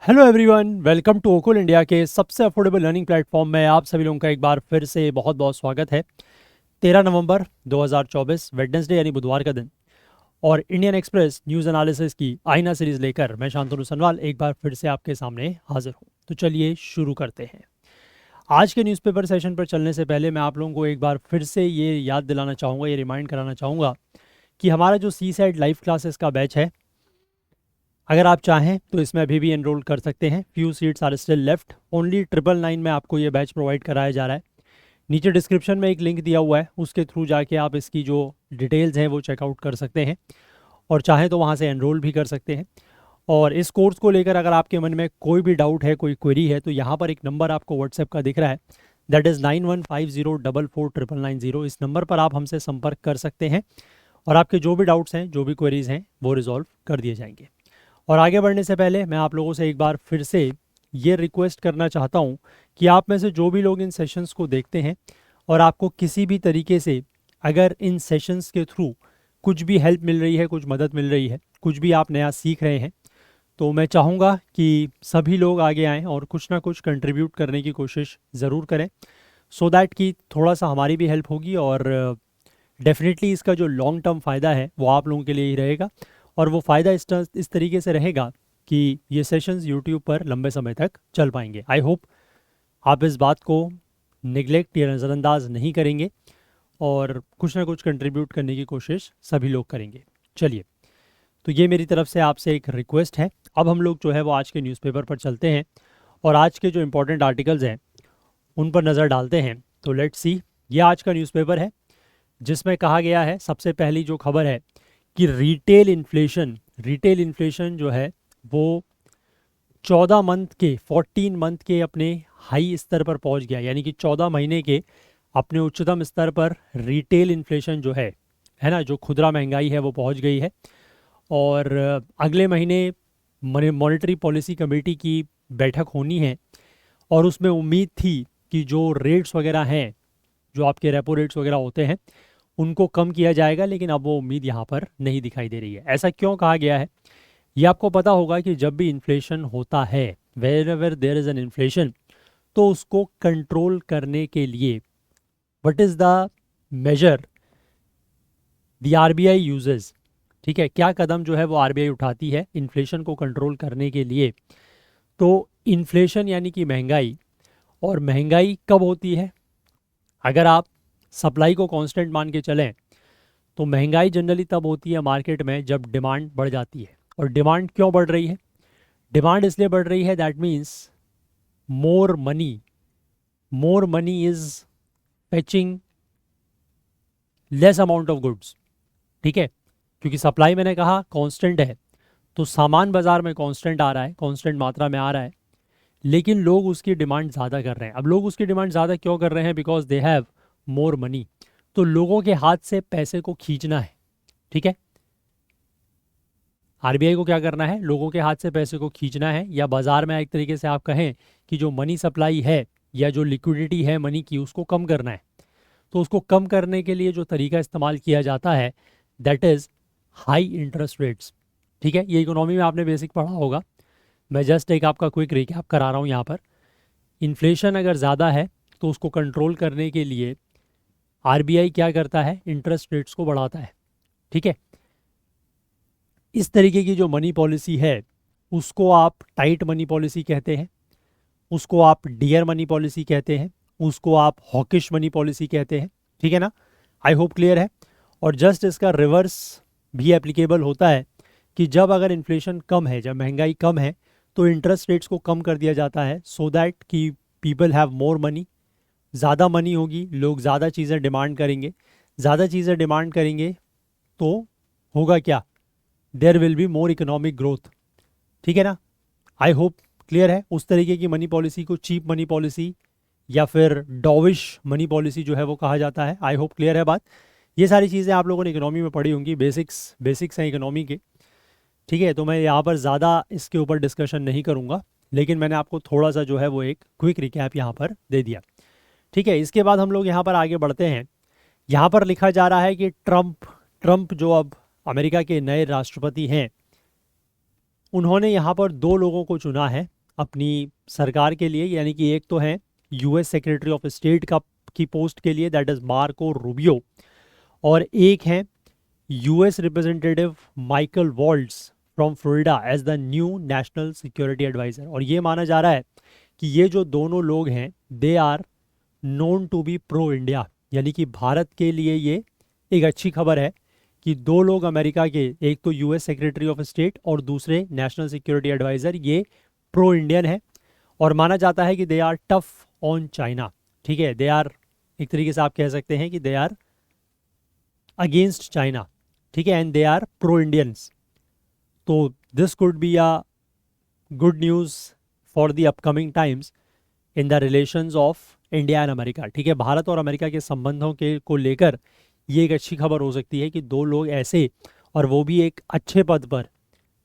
Hello everyone, welcome to ओकुल India के सबसे अफोर्डेबल लर्निंग प्लेटफॉर्म में आप सभी लोगों का एक बार फिर से बहुत बहुत स्वागत है। 13 नवंबर 2024 वेडनेसडे यानी बुधवार का दिन और इंडियन एक्सप्रेस न्यूज़ एनालिसिस की आईना सीरीज लेकर मैं शांतनु सनवाल एक बार फिर से आपके सामने हाजिर हूँ। तो चलिए शुरू करते हैं। आज के न्यूज़पेपर सेशन पर चलने से पहले मैं आप लोगों को एक बार फिर से ये याद दिलाना चाहूँगा, ये रिमाइंड कराना चाहूँगा कि हमारा जो सी सेट लाइव क्लासेस का बैच है, अगर आप चाहें तो इसमें अभी भी एनरोल कर सकते हैं। Few seats are still left. Only 999 में आपको ये बैच प्रोवाइड कराया जा रहा है। नीचे डिस्क्रिप्शन में एक लिंक दिया हुआ है, उसके थ्रू जाके आप इसकी जो डिटेल्स हैं वो चेकआउट कर सकते हैं और चाहें तो वहाँ से एनरोल भी कर सकते हैं। और इस कोर्स को लेकर अगर आपके मन में कोई भी डाउट है, कोई क्वेरी है, तो यहाँ पर एक नंबर आपको व्हाट्सएप का दिख रहा है, दैट इज़ 9150449990। इस नंबर पर आप हमसे संपर्क कर सकते हैं और आपके जो भी डाउट्स हैं, जो भी क्वेरीज हैं, वो रिजॉल्व कर दिए जाएंगे। और आगे बढ़ने से पहले मैं आप लोगों से एक बार फिर से ये रिक्वेस्ट करना चाहता हूँ कि आप में से जो भी लोग इन सेशंस को देखते हैं और आपको किसी भी तरीके से अगर इन सेशंस के थ्रू कुछ भी हेल्प मिल रही है, कुछ मदद मिल रही है, कुछ भी आप नया सीख रहे हैं, तो मैं चाहूँगा कि सभी लोग आगे आएँ और कुछ ना कुछ कंट्रीब्यूट करने की कोशिश ज़रूर करें, सो दैट कि थोड़ा सा हमारी भी हेल्प होगी और डेफिनेटली इसका जो लॉन्ग टर्म फ़ायदा है वो आप लोगों के लिए ही रहेगा। और वो फ़ायदा इस तरीके से रहेगा कि ये सेशंस यूट्यूब पर लंबे समय तक चल पाएंगे। आई होप आप इस बात को निगलेक्ट या नज़रअंदाज नहीं करेंगे और कुछ ना कुछ कंट्रीब्यूट करने की कोशिश सभी लोग करेंगे। चलिए, तो ये मेरी तरफ से आपसे एक रिक्वेस्ट है। अब हम लोग जो है वो आज के न्यूज़पेपर पर चलते हैं और आज के जो इम्पोर्टेंट आर्टिकल्स हैं उन पर नज़र डालते हैं। तो लेट्स सी, ये आज का न्यूज़पेपर है जिसमें कहा गया है, सबसे पहली जो खबर है कि रिटेल इन्फ्लेशन जो है वो 14 मंथ के अपने हाई स्तर पर पहुंच गया, यानी कि 14 महीने के अपने उच्चतम स्तर पर रिटेल इन्फ्लेशन जो है ना, जो खुदरा महंगाई है वो पहुंच गई है। और अगले महीने मॉनेटरी पॉलिसी कमेटी की बैठक होनी है और उसमें उम्मीद थी कि जो रेट्स वगैरह हैं, जो आपके रेपो रेट्स वगैरह होते हैं, उनको कम किया जाएगा, लेकिन अब वो उम्मीद यहाँ पर नहीं दिखाई दे रही है। ऐसा क्यों कहा गया है? ये आपको पता होगा कि जब भी इन्फ्लेशन होता है, wherever there is an inflation, तो उसको कंट्रोल करने के लिए what is the measure the RBI uses, ठीक है, क्या कदम जो है वो आरबीआई उठाती है इन्फ्लेशन को कंट्रोल करने के लिए। तो इन्फ्लेशन यानी कि महंगाई, और महंगाई कब होती है? अगर आप सप्लाई को कांस्टेंट मान के चलें तो महंगाई जनरली तब होती है मार्केट में जब डिमांड बढ़ जाती है। और डिमांड क्यों बढ़ रही है? डिमांड इसलिए बढ़ रही है, that means more money is fetching less amount of goods, ठीक है, क्योंकि सप्लाई मैंने कहा कांस्टेंट है, तो सामान बाजार में कांस्टेंट आ रहा है, कांस्टेंट मात्रा में आ रहा है, लेकिन लोग उसकी डिमांड ज़्यादा कर रहे हैं। अब लोग उसकी डिमांड ज़्यादा क्यों कर रहे हैं? Because they have more money. तो लोगों के हाथ से पैसे को खींचना है, ठीक है। आरबीआई को क्या करना है? लोगों के हाथ से पैसे को खींचना है, या बाजार में एक तरीके से आप कहें कि जो मनी सप्लाई है या जो लिक्विडिटी है मनी की, उसको कम करना है। तो उसको कम करने के लिए जो तरीका इस्तेमाल किया जाता है, that is high interest rates, ठीक है। ये इकोनॉमी में आपने बेसिक पढ़ा होगा, मैं जस्ट एक आपका क्विक रिकैप करा रहा हूँ यहाँ पर। इन्फ्लेशन अगर ज़्यादा है तो उसको कंट्रोल करने के लिए आरबीआई क्या करता है? इंटरेस्ट रेट्स को बढ़ाता है, ठीक है। इस तरीके की जो मनी पॉलिसी है उसको आप टाइट मनी पॉलिसी कहते हैं, उसको आप डियर मनी पॉलिसी कहते हैं, उसको आप हॉकिश मनी पॉलिसी कहते हैं, ठीक है ना। आई होप क्लियर है। और जस्ट इसका रिवर्स भी एप्लीकेबल होता है कि जब अगर इन्फ्लेशन कम है, जब महंगाई कम है, तो इंटरेस्ट रेट्स को कम कर दिया जाता है, सो दैट कि पीपल हैव मोर मनी। ज़्यादा मनी होगी, लोग ज़्यादा चीज़ें डिमांड करेंगे, ज़्यादा चीज़ें डिमांड करेंगे तो होगा क्या? There will be more economic growth, ठीक है ना। आई होप क्लियर है। उस तरीके की मनी पॉलिसी को चीप मनी पॉलिसी या फिर डॉविश मनी पॉलिसी जो है वो कहा जाता है। आई होप क्लियर है बात। ये सारी चीज़ें आप लोगों ने इकोनॉमी में पढ़ी होंगी, बेसिक्स हैं इकोनॉमी के, ठीक है। तो मैं यहाँ पर ज़्यादा इसके ऊपर डिस्कशन नहीं करूँगा, लेकिन मैंने आपको थोड़ा सा जो है वो एक क्विक रिकैप यहाँ पर दे दिया, ठीक है। इसके बाद हम लोग यहाँ पर आगे बढ़ते हैं। यहाँ पर लिखा जा रहा है कि ट्रंप जो अब अमेरिका के नए राष्ट्रपति हैं, उन्होंने यहाँ पर दो लोगों को चुना है अपनी सरकार के लिए, यानी कि एक तो है यूएस सेक्रेटरी ऑफ स्टेट का की पोस्ट के लिए, दैट इज़ मार्को रूबियो, और एक है US representative Michael Waltz from Florida as the new national security adviser. और ये माना जा रहा है कि ये जो दोनों लोग हैं they are known to be pro India, यानी कि भारत के लिए ये एक अच्छी खबर है कि दो लोग अमेरिका के, एक तो यूएस सेक्रेटरी ऑफ स्टेट और दूसरे नेशनल सिक्योरिटी एडवाइज़र, ये प्रो इंडियन है। और माना जाता है कि they are tough on China, ठीक है, दे आर, एक तरीके से आप कह सकते हैं कि दे आर अगेंस्ट चाइना, ठीक है, and they are pro Indians. तो this could be a good news for the upcoming times in the relations of India and America, ठीक है, भारत और अमेरिका के संबंधों के को लेकर ये एक अच्छी खबर हो सकती है कि दो लोग ऐसे, और वो भी एक अच्छे पद पर,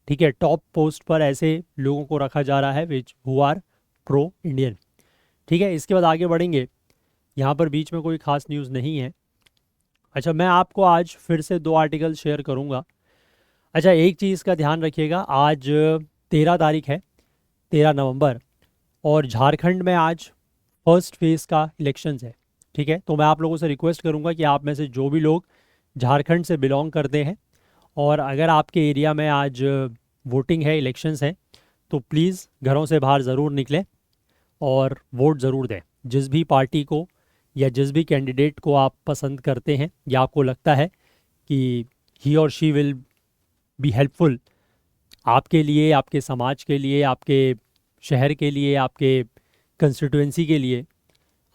ठीक है, टॉप पोस्ट पर ऐसे लोगों को रखा जा रहा है which who are pro Indian, ठीक है। इसके बाद आगे बढ़ेंगे, यहाँ पर बीच में कोई खास न्यूज़ नहीं है। अच्छा, मैं आपको आज फिर से दो आर्टिकल शेयर करूँगा। अच्छा, एक चीज़ का ध्यान रखिएगा, आज 13 तारीख है, 13 नवंबर, और झारखंड में आज फर्स्ट फेज़ का इलेक्शंस है, ठीक है। तो मैं आप लोगों से रिक्वेस्ट करूंगा कि आप में से जो भी लोग झारखंड से बिलोंग करते हैं और अगर आपके एरिया में आज वोटिंग है, इलेक्शंस हैं, तो प्लीज़ घरों से बाहर ज़रूर निकलें और वोट ज़रूर दें। जिस भी पार्टी को या जिस भी कैंडिडेट को आप पसंद करते हैं या आपको लगता है कि ही और शी विल बी हेल्पफुल आपके लिए, आपके समाज के लिए, आपके शहर के लिए, आपके कंस्टिट्यूएंसी के लिए,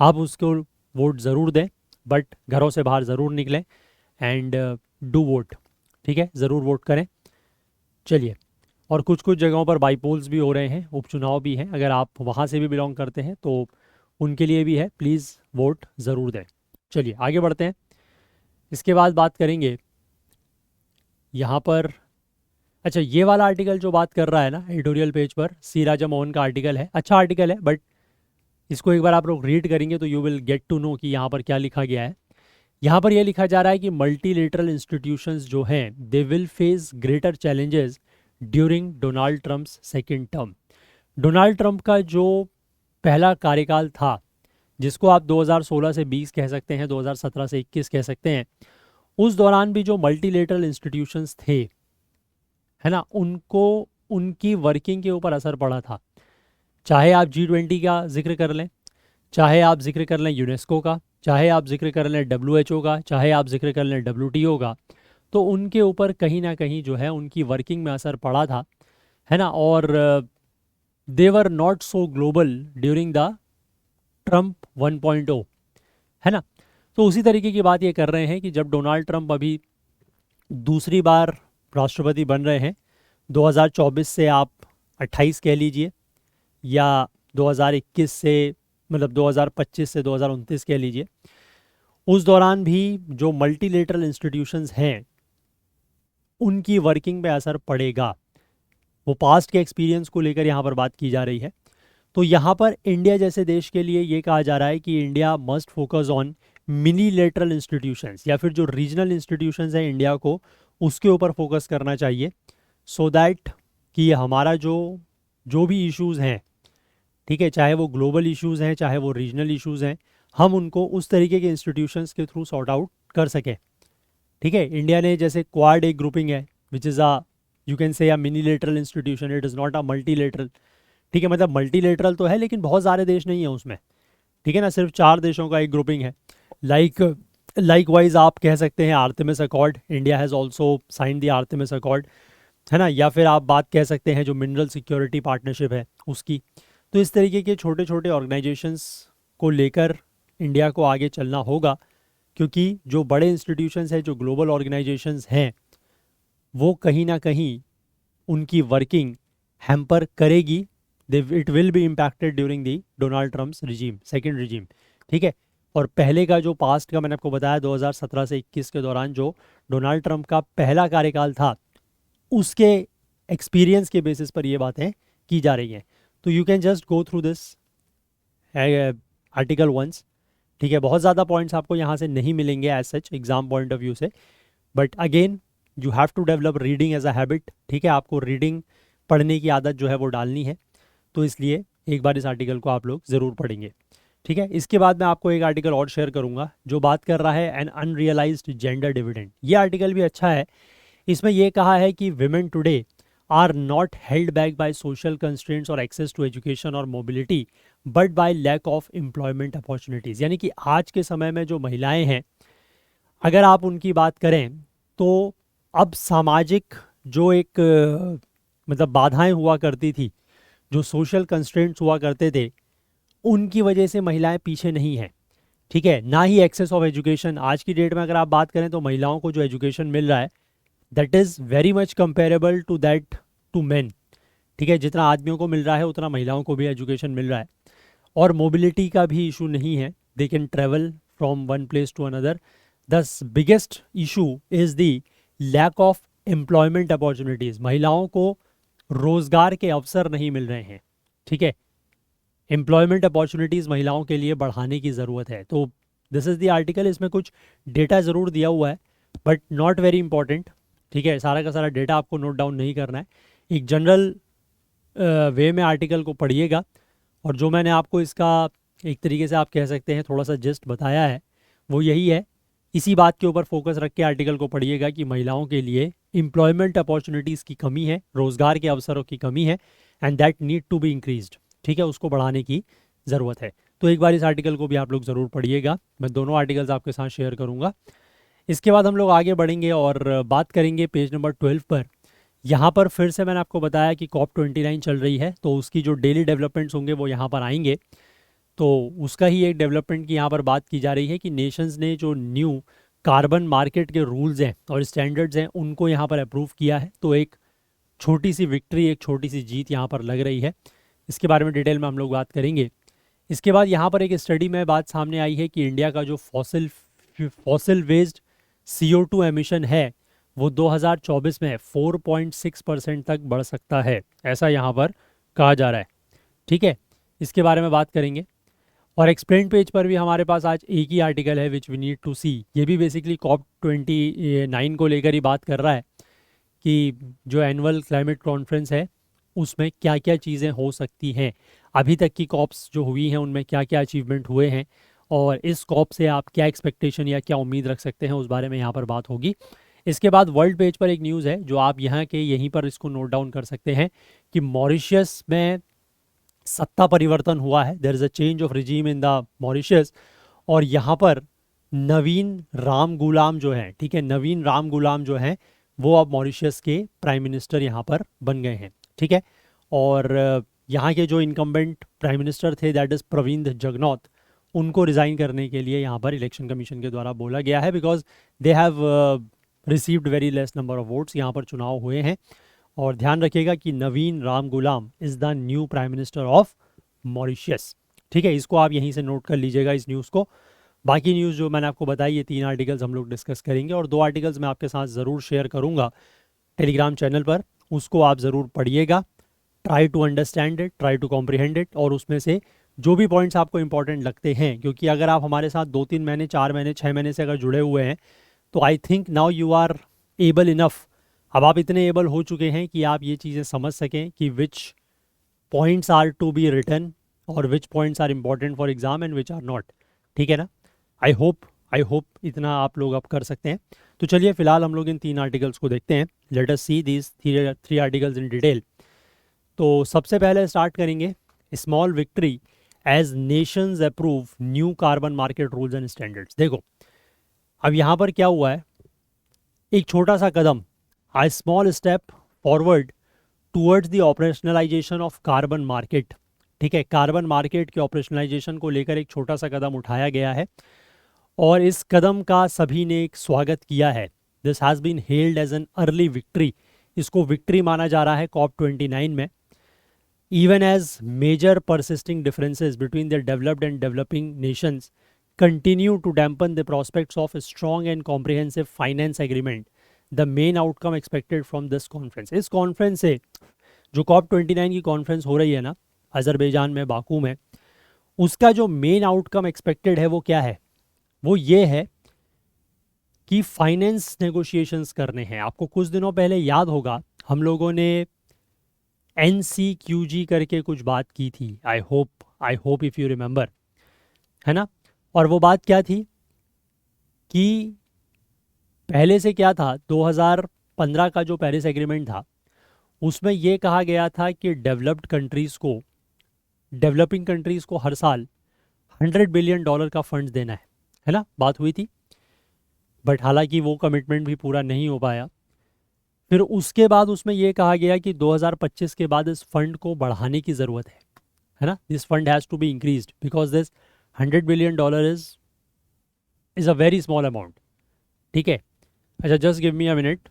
आप उसको वोट ज़रूर दें, बट घरों से बाहर ज़रूर निकलें एंड डू वोट, ठीक है, ज़रूर वोट करें। चलिए, और कुछ कुछ जगहों पर बाईपोल्स भी हो रहे हैं, उपचुनाव भी हैं, अगर आप वहाँ से भी बिलोंग करते हैं तो उनके लिए भी है, प्लीज़ वोट ज़रूर दें। चलिए आगे बढ़ते हैं। इसके बाद बात करेंगे यहाँ पर, अच्छा, ये वाला आर्टिकल जो बात कर रहा है ना एडिटोरियल पेज पर, सी राजा मोहन का आर्टिकल है, अच्छा आर्टिकल है, बट इसको एक बार आप लोग रीड करेंगे तो you will get to know कि यहाँ पर क्या लिखा गया है। यहाँ पर यह लिखा जा रहा है कि मल्टीलेटरल इंस्टीट्यूशंस जो हैं they will face greater challenges during Donald Trump's second term. Donald Trump का जो पहला कार्यकाल था, जिसको आप 2016 से 20 कह सकते हैं, 2017 से 21 कह सकते हैं, उस दौरान भी जो मल्टीलेटरल इंस्टीट्यूशंस थे, है ना, उनको उनकी वर्किंग के ऊपर असर पड़ा था। चाहे आप G20 का जिक्र कर लें, चाहे आप जिक्र कर लें यूनेस्को का, चाहे आप जिक्र कर लें WHO का, चाहे आप जिक्र कर लें WTO का, तो उनके ऊपर कहीं ना कहीं जो है उनकी वर्किंग में असर पड़ा था, है ना। और they were not so global during the Trump 1.0, है ना। तो उसी तरीके की बात ये कर रहे हैं कि जब डोनाल्ड ट्रंप अभी दूसरी बार राष्ट्रपति बन रहे हैं, 2024 से आप 28 कह लीजिए, या 2021 से, मतलब 2025 से 2029 कह लीजिए, उस दौरान भी जो मल्टीलेटरल इंस्टीट्यूशंस हैं उनकी वर्किंग पे असर पड़ेगा। वो पास्ट के एक्सपीरियंस को लेकर यहाँ पर बात की जा रही है। तो यहाँ पर इंडिया जैसे देश के लिए ये कहा जा रहा है कि India must focus on minilateral institutions, या फिर जो रीजनल इंस्टीट्यूशंस हैं इंडिया को उसके ऊपर फोकस करना चाहिए, सो दैट कि हमारा जो भी इश्यूज़ हैं, ठीक है, चाहे वो ग्लोबल इश्यूज़ हैं, चाहे वो रीजनल इश्यूज़ हैं, हम उनको उस तरीके के इंस्टीट्यूशंस के थ्रू सॉर्ट आउट कर सकें, ठीक है। इंडिया ने जैसे क्वाड एक ग्रुपिंग है which is a, you can say a minilateral institution, it is not a multilateral, ठीक है, मतलब मल्टीलेटरल तो है लेकिन बहुत सारे देश नहीं है उसमें, ठीक है ना, सिर्फ 4 देशों का एक ग्रुपिंग है। लाइकवाइज आप कह सकते हैं Artemis Accord, India has also sign the Artemis Accord, है ना, या फिर आप बात कह सकते हैं जो मिनरल सिक्योरिटी पार्टनरशिप है उसकी। तो इस तरीके के छोटे छोटे ऑर्गेनाइजेशंस को लेकर इंडिया को आगे चलना होगा, क्योंकि जो बड़े इंस्टीट्यूशंस हैं, जो ग्लोबल ऑर्गेनाइजेशंस हैं, वो कहीं ना कहीं उनकी वर्किंग हैम्पर करेगी, it will be impacted during the Donald Trump's regime, second regime, ठीक है। और पहले का जो पास्ट का मैंने आपको बताया 2017 से 21 के दौरान जो डोनाल्ड ट्रंप का पहला कार्यकाल था, उसके एक्सपीरियंस के बेसिस पर ये बातें की जा रही हैं। तो you can just go through this article once, ठीक है। बहुत ज़्यादा पॉइंट्स आपको यहाँ से नहीं मिलेंगे as such exam point of view से, but again you have to develop reading as a habit, ठीक है। आपको रीडिंग पढ़ने की आदत जो है वो डालनी है, तो इसलिए एक बार इस आर्टिकल को आप लोग ज़रूर पढ़ेंगे। ठीक है, इसके बाद मैं आपको एक आर्टिकल और शेयर करूंगा जो बात कर रहा है एन अनरियलाइज्ड जेंडर डिविडेंड। ये आर्टिकल भी अच्छा है। इसमें यह कहा है कि women today are not held back by social constraints और एक्सेस टू एजुकेशन और mobility but by lack of employment opportunities. यानी कि आज के समय में जो महिलाएं हैं, अगर आप उनकी बात करें तो अब सामाजिक जो एक मतलब बाधाएं हुआ करती थी, जो सोशल कंस्ट्रेंट्स हुआ करते थे, उनकी वजह से महिलाएं पीछे नहीं हैं। ठीक है, ना ही एक्सेस ऑफ एजुकेशन। आज की डेट में अगर आप बात करें तो महिलाओं को जो एजुकेशन मिल रहा है that is very much comparable to that to men. ठीक है, जितना आदमियों को मिल रहा है उतना महिलाओं को भी एजुकेशन मिल रहा है। और मोबिलिटी का भी इशू नहीं है, they can travel from one place to another. The biggest issue is the lack of employment opportunities. महिलाओं को रोज़गार के अवसर नहीं मिल रहे हैं। ठीक है, एम्प्लॉयमेंट अपॉर्चुनिटीज़ महिलाओं के लिए बढ़ाने की ज़रूरत है। तो दिस इज़ द आर्टिकल। इसमें कुछ डेटा ज़रूर दिया हुआ है बट नॉट वेरी इंपॉर्टेंट। ठीक है, सारा का सारा डेटा आपको नोट डाउन नहीं करना है, एक जनरल वे में आर्टिकल को पढ़िएगा। और जो मैंने आपको इसका एक तरीके से आप कह सकते हैं थोड़ा सा जस्ट बताया है वो यही है। इसी बात के ऊपर फोकस रख के आर्टिकल को पढ़िएगा कि महिलाओं के लिए एम्प्लॉयमेंट अपॉर्चुनिटीज़ की कमी है, रोज़गार के अवसरों की कमी है, and that need to be increased. ठीक है, उसको बढ़ाने की ज़रूरत है। तो एक बार इस आर्टिकल को भी आप लोग ज़रूर पढ़िएगा। मैं दोनों आर्टिकल्स आपके साथ शेयर करूँगा। इसके बाद हम लोग आगे बढ़ेंगे और बात करेंगे पेज नंबर 12 पर। यहाँ पर फिर से मैंने आपको बताया कि COP29 चल रही है, तो उसकी जो डेली डेवलपमेंट्स होंगे वो यहाँ पर आएंगे। तो उसका ही एक डेवलपमेंट की यहाँ पर बात की जा रही है कि नेशंस ने जो न्यू कार्बन मार्केट के रूल्स हैं और स्टैंडर्ड्स हैं उनको यहाँ पर अप्रूव किया है। तो एक छोटी सी विक्ट्री, एक छोटी सी जीत यहाँ पर लग रही है। इसके बारे में डिटेल में हम लोग बात करेंगे। इसके बाद यहाँ पर एक स्टडी में बात सामने आई है कि इंडिया का जो फॉसिल वेस्ड CO2 एमिशन है वो 2024 में 4.6% तक बढ़ सकता है, ऐसा यहाँ पर कहा जा रहा है। ठीक है, इसके बारे में बात करेंगे। और एक्सप्लेन पेज पर भी हमारे पास आज एक ही आर्टिकल है विच वी नीड टू सी। ये भी बेसिकली COP29 को लेकर ही बात कर रहा है कि जो एनुअल क्लाइमेट कॉन्फ्रेंस है उसमें क्या क्या चीज़ें हो सकती हैं, अभी तक की कॉप्स जो हुई हैं उनमें क्या क्या अचीवमेंट हुए हैं, और इस कॉप से आप क्या एक्सपेक्टेशन या क्या उम्मीद रख सकते हैं, उस बारे में यहाँ पर बात होगी। इसके बाद वर्ल्ड पेज पर एक न्यूज़ है जो आप यहाँ के यहीं पर इसको नोट डाउन कर सकते हैं कि मॉरिशस में सत्ता परिवर्तन हुआ है। There is a change of regime in the Mauritius. और यहाँ पर नवीन राम गुलाम जो है, ठीक है, नवीन राम गुलाम जो हैं वो अब मॉरिशस के प्राइम मिनिस्टर यहाँ पर बन गए हैं। ठीक है, और यहाँ के जो इनकम्बेंट प्राइम मिनिस्टर थे दैट इज़ प्रविंद जगनॉथ, उनको रिज़ाइन करने के लिए यहाँ पर इलेक्शन कमीशन के द्वारा बोला गया है because they have received very less number of votes. यहाँ पर चुनाव हुए हैं। और ध्यान रखिएगा कि Navin Ramgoolam is the new prime minister of Mauritius. ठीक है, इसको आप यहीं से नोट कर लीजिएगा इस न्यूज़ को। बाकी न्यूज़ जो मैंने आपको बताई ये 3 आर्टिकल्स हम लोग डिस्कस करेंगे और 2 आर्टिकल्स मैं आपके साथ ज़रूर शेयर करूँगा टेलीग्राम चैनल पर, उसको आप ज़रूर पढ़िएगा। Try to understand it, try to comprehend it, और उसमें से जो भी पॉइंट्स आपको इंपॉर्टेंट लगते हैं, क्योंकि अगर आप हमारे साथ 2-3 महीने, 4 महीने, 6 महीने से अगर जुड़े हुए हैं तो I think now you are able enough. अब आप इतने एबल हो चुके हैं कि आप ये चीज़ें समझ सकें कि which points are to be written और which points are important for exam and which are not. ठीक है ना, आई होप इतना आप लोग अब कर सकते हैं। तो चलिए फिलहाल हम लोग इन 3 आर्टिकल्स को देखते हैं। Let us see these 3 articles in detail. तो सबसे पहले स्टार्ट करेंगे small victory as nations approve new carbon market rules and standards. देखो अब यहाँ पर क्या हुआ है, एक छोटा सा कदम, a small step forward towards the operationalization of carbon market। ठीक है, कार्बन मार्केट के ऑपरेशनलाइजेशन को लेकर एक छोटा सा कदम उठाया गया है और इस कदम का सभी ने एक स्वागत किया है। This has been held as an early victory. इसको विक्ट्री माना जा रहा है COP29 में। Even as major persisting differences between the developed and developing nations continue to dampen the prospects of strong and comprehensive finance agreement, the main outcome expected from this conference. इस conference से जो COP29 की conference हो रही है ना Azerbaijan में, Baku में, उसका जो मेन आउटकम एक्सपेक्टेड है वो क्या है, वो ये है कि फाइनेंस नेगोशिएशंस करने हैं। आपको कुछ दिनों पहले याद होगा हम लोगों ने NCQG करके कुछ बात की थी, I hope if you remember, है ना। और वो बात क्या थी कि पहले से क्या था, 2015 का जो पेरिस एग्रीमेंट था उसमें ये कहा गया था कि डेवलपिंग कंट्रीज़ को हर साल $100 बिलियन का फंड्स देना है ना, बात हुई थी। बट हालांकि वो कमिटमेंट भी पूरा नहीं हो पाया। फिर उसके बाद उसमें ये कहा गया कि 2025 के बाद इस फंड को बढ़ाने की ज़रूरत है ना। This fund has to be increased because this $100 billion is a very small amount. ठीक है, अच्छा just give me a minute.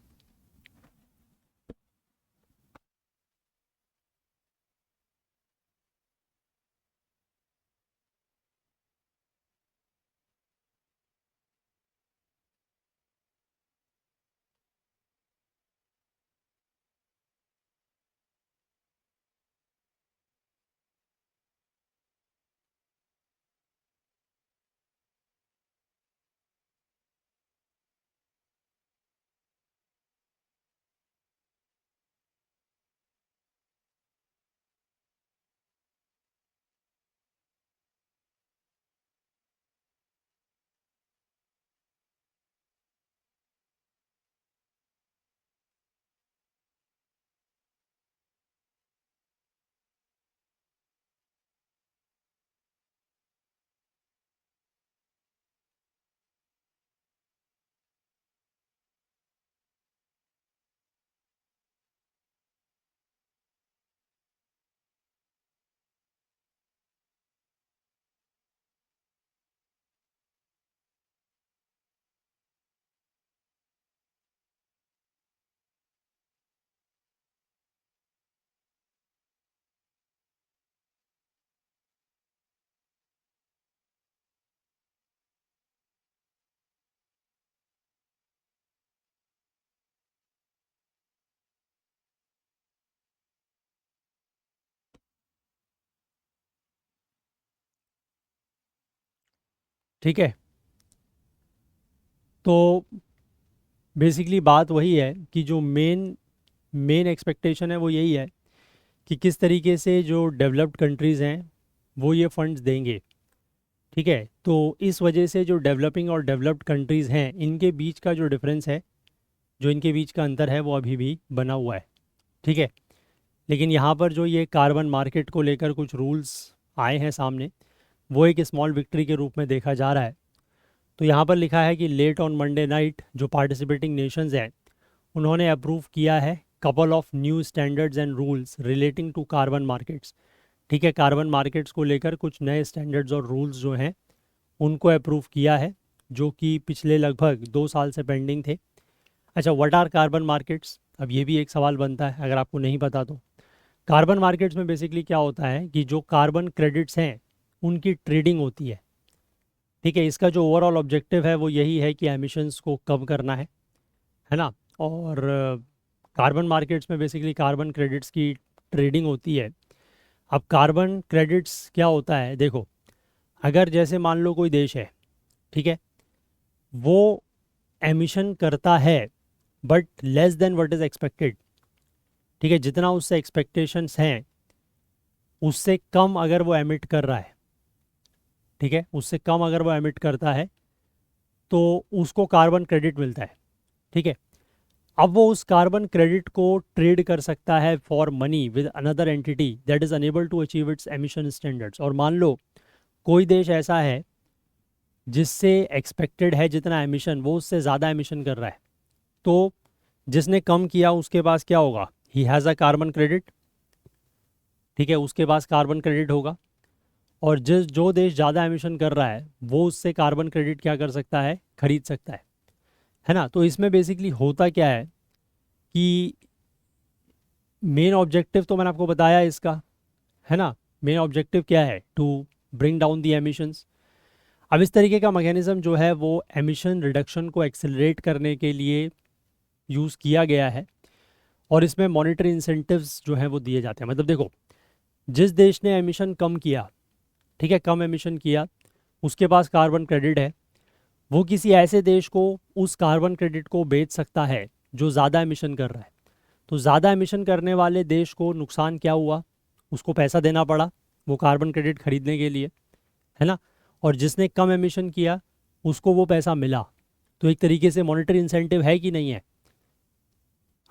ठीक है, तो बेसिकली बात वही है कि जो मेन मेन एक्सपेक्टेशन है वो यही है कि किस तरीके से जो डेवलप्ड कंट्रीज़ हैं वो ये फंड्स देंगे। ठीक है, तो इस वजह से जो डेवलपिंग और डेवलप्ड कंट्रीज़ हैं इनके बीच का जो डिफरेंस है, जो इनके बीच का अंतर है वो अभी भी बना हुआ है। ठीक है, लेकिन यहाँ पर जो ये कार्बन मार्केट को लेकर कुछ रूल्स आए हैं सामने, वो एक स्मॉल विक्ट्री के रूप में देखा जा रहा है। तो यहाँ पर लिखा है कि लेट ऑन मंडे नाइट जो पार्टिसिपेटिंग नेशंस हैं उन्होंने अप्रूव किया है couple of new standards and rules relating to carbon markets. ठीक है, कार्बन मार्केट्स को लेकर कुछ नए स्टैंडर्ड्स और रूल्स जो हैं उनको अप्रूव किया है, जो कि पिछले लगभग 2 साल से पेंडिंग थे। अच्छा, व्हाट आर कार्बन मार्केट्स, अब ये भी एक सवाल बनता है अगर आपको नहीं पता तो। कार्बन मार्केट्स में बेसिकली क्या होता है कि जो कार्बन क्रेडिट्स हैं उनकी ट्रेडिंग होती है। ठीक है, इसका जो ओवरऑल ऑब्जेक्टिव है वो यही है कि एमिशंस को कम करना है ना। और कार्बन मार्केट्स में बेसिकली कार्बन क्रेडिट्स की ट्रेडिंग होती है। अब कार्बन क्रेडिट्स क्या होता है, देखो, अगर जैसे मान लो कोई देश है, ठीक है, वो एमिशन करता है but less than what is expected. ठीक है, जितना उससे एक्सपेक्टेशंस हैं उससे कम अगर वो एमिट कर रहा है, ठीक है, उससे कम अगर वो एमिट करता है तो उसको कार्बन क्रेडिट मिलता है। ठीक है, अब वो उस कार्बन क्रेडिट को ट्रेड कर सकता है for money with another entity that is unable to achieve its emission standards. और मान लो कोई देश ऐसा है जिससे एक्सपेक्टेड है जितना एमिशन वो उससे ज़्यादा एमिशन कर रहा है, तो जिसने कम किया उसके पास क्या होगा, he has a carbon credit. ठीक है, उसके पास कार्बन क्रेडिट होगा। और जिस जो देश ज़्यादा एमिशन कर रहा है वो उससे कार्बन क्रेडिट क्या कर सकता है, खरीद सकता है ना। तो इसमें बेसिकली होता क्या है कि मेन ऑब्जेक्टिव तो मैंने आपको बताया इसका, है ना। मेन ऑब्जेक्टिव क्या है, to bring down the emissions. अब इस तरीके का मैकेनिज्म जो है वो एमिशन रिडक्शन को एक्सेलरेट करने के लिए यूज़ किया गया है। और इसमें मॉनेटरी इंसेंटिव्स जो हैं वो दिए जाते हैं। मतलब देखो, जिस देश ने एमिशन कम किया, ठीक है, कम एमिशन किया, उसके पास कार्बन क्रेडिट है, वो किसी ऐसे देश को उस कार्बन क्रेडिट को बेच सकता है जो ज़्यादा एमिशन कर रहा है। तो ज़्यादा एमिशन करने वाले देश को नुकसान क्या हुआ, उसको पैसा देना पड़ा वो कार्बन क्रेडिट खरीदने के लिए, है ना। और जिसने कम एमिशन किया उसको वो पैसा मिला। तो एक तरीके से मॉनेटरी इंसेंटिव है कि नहीं है।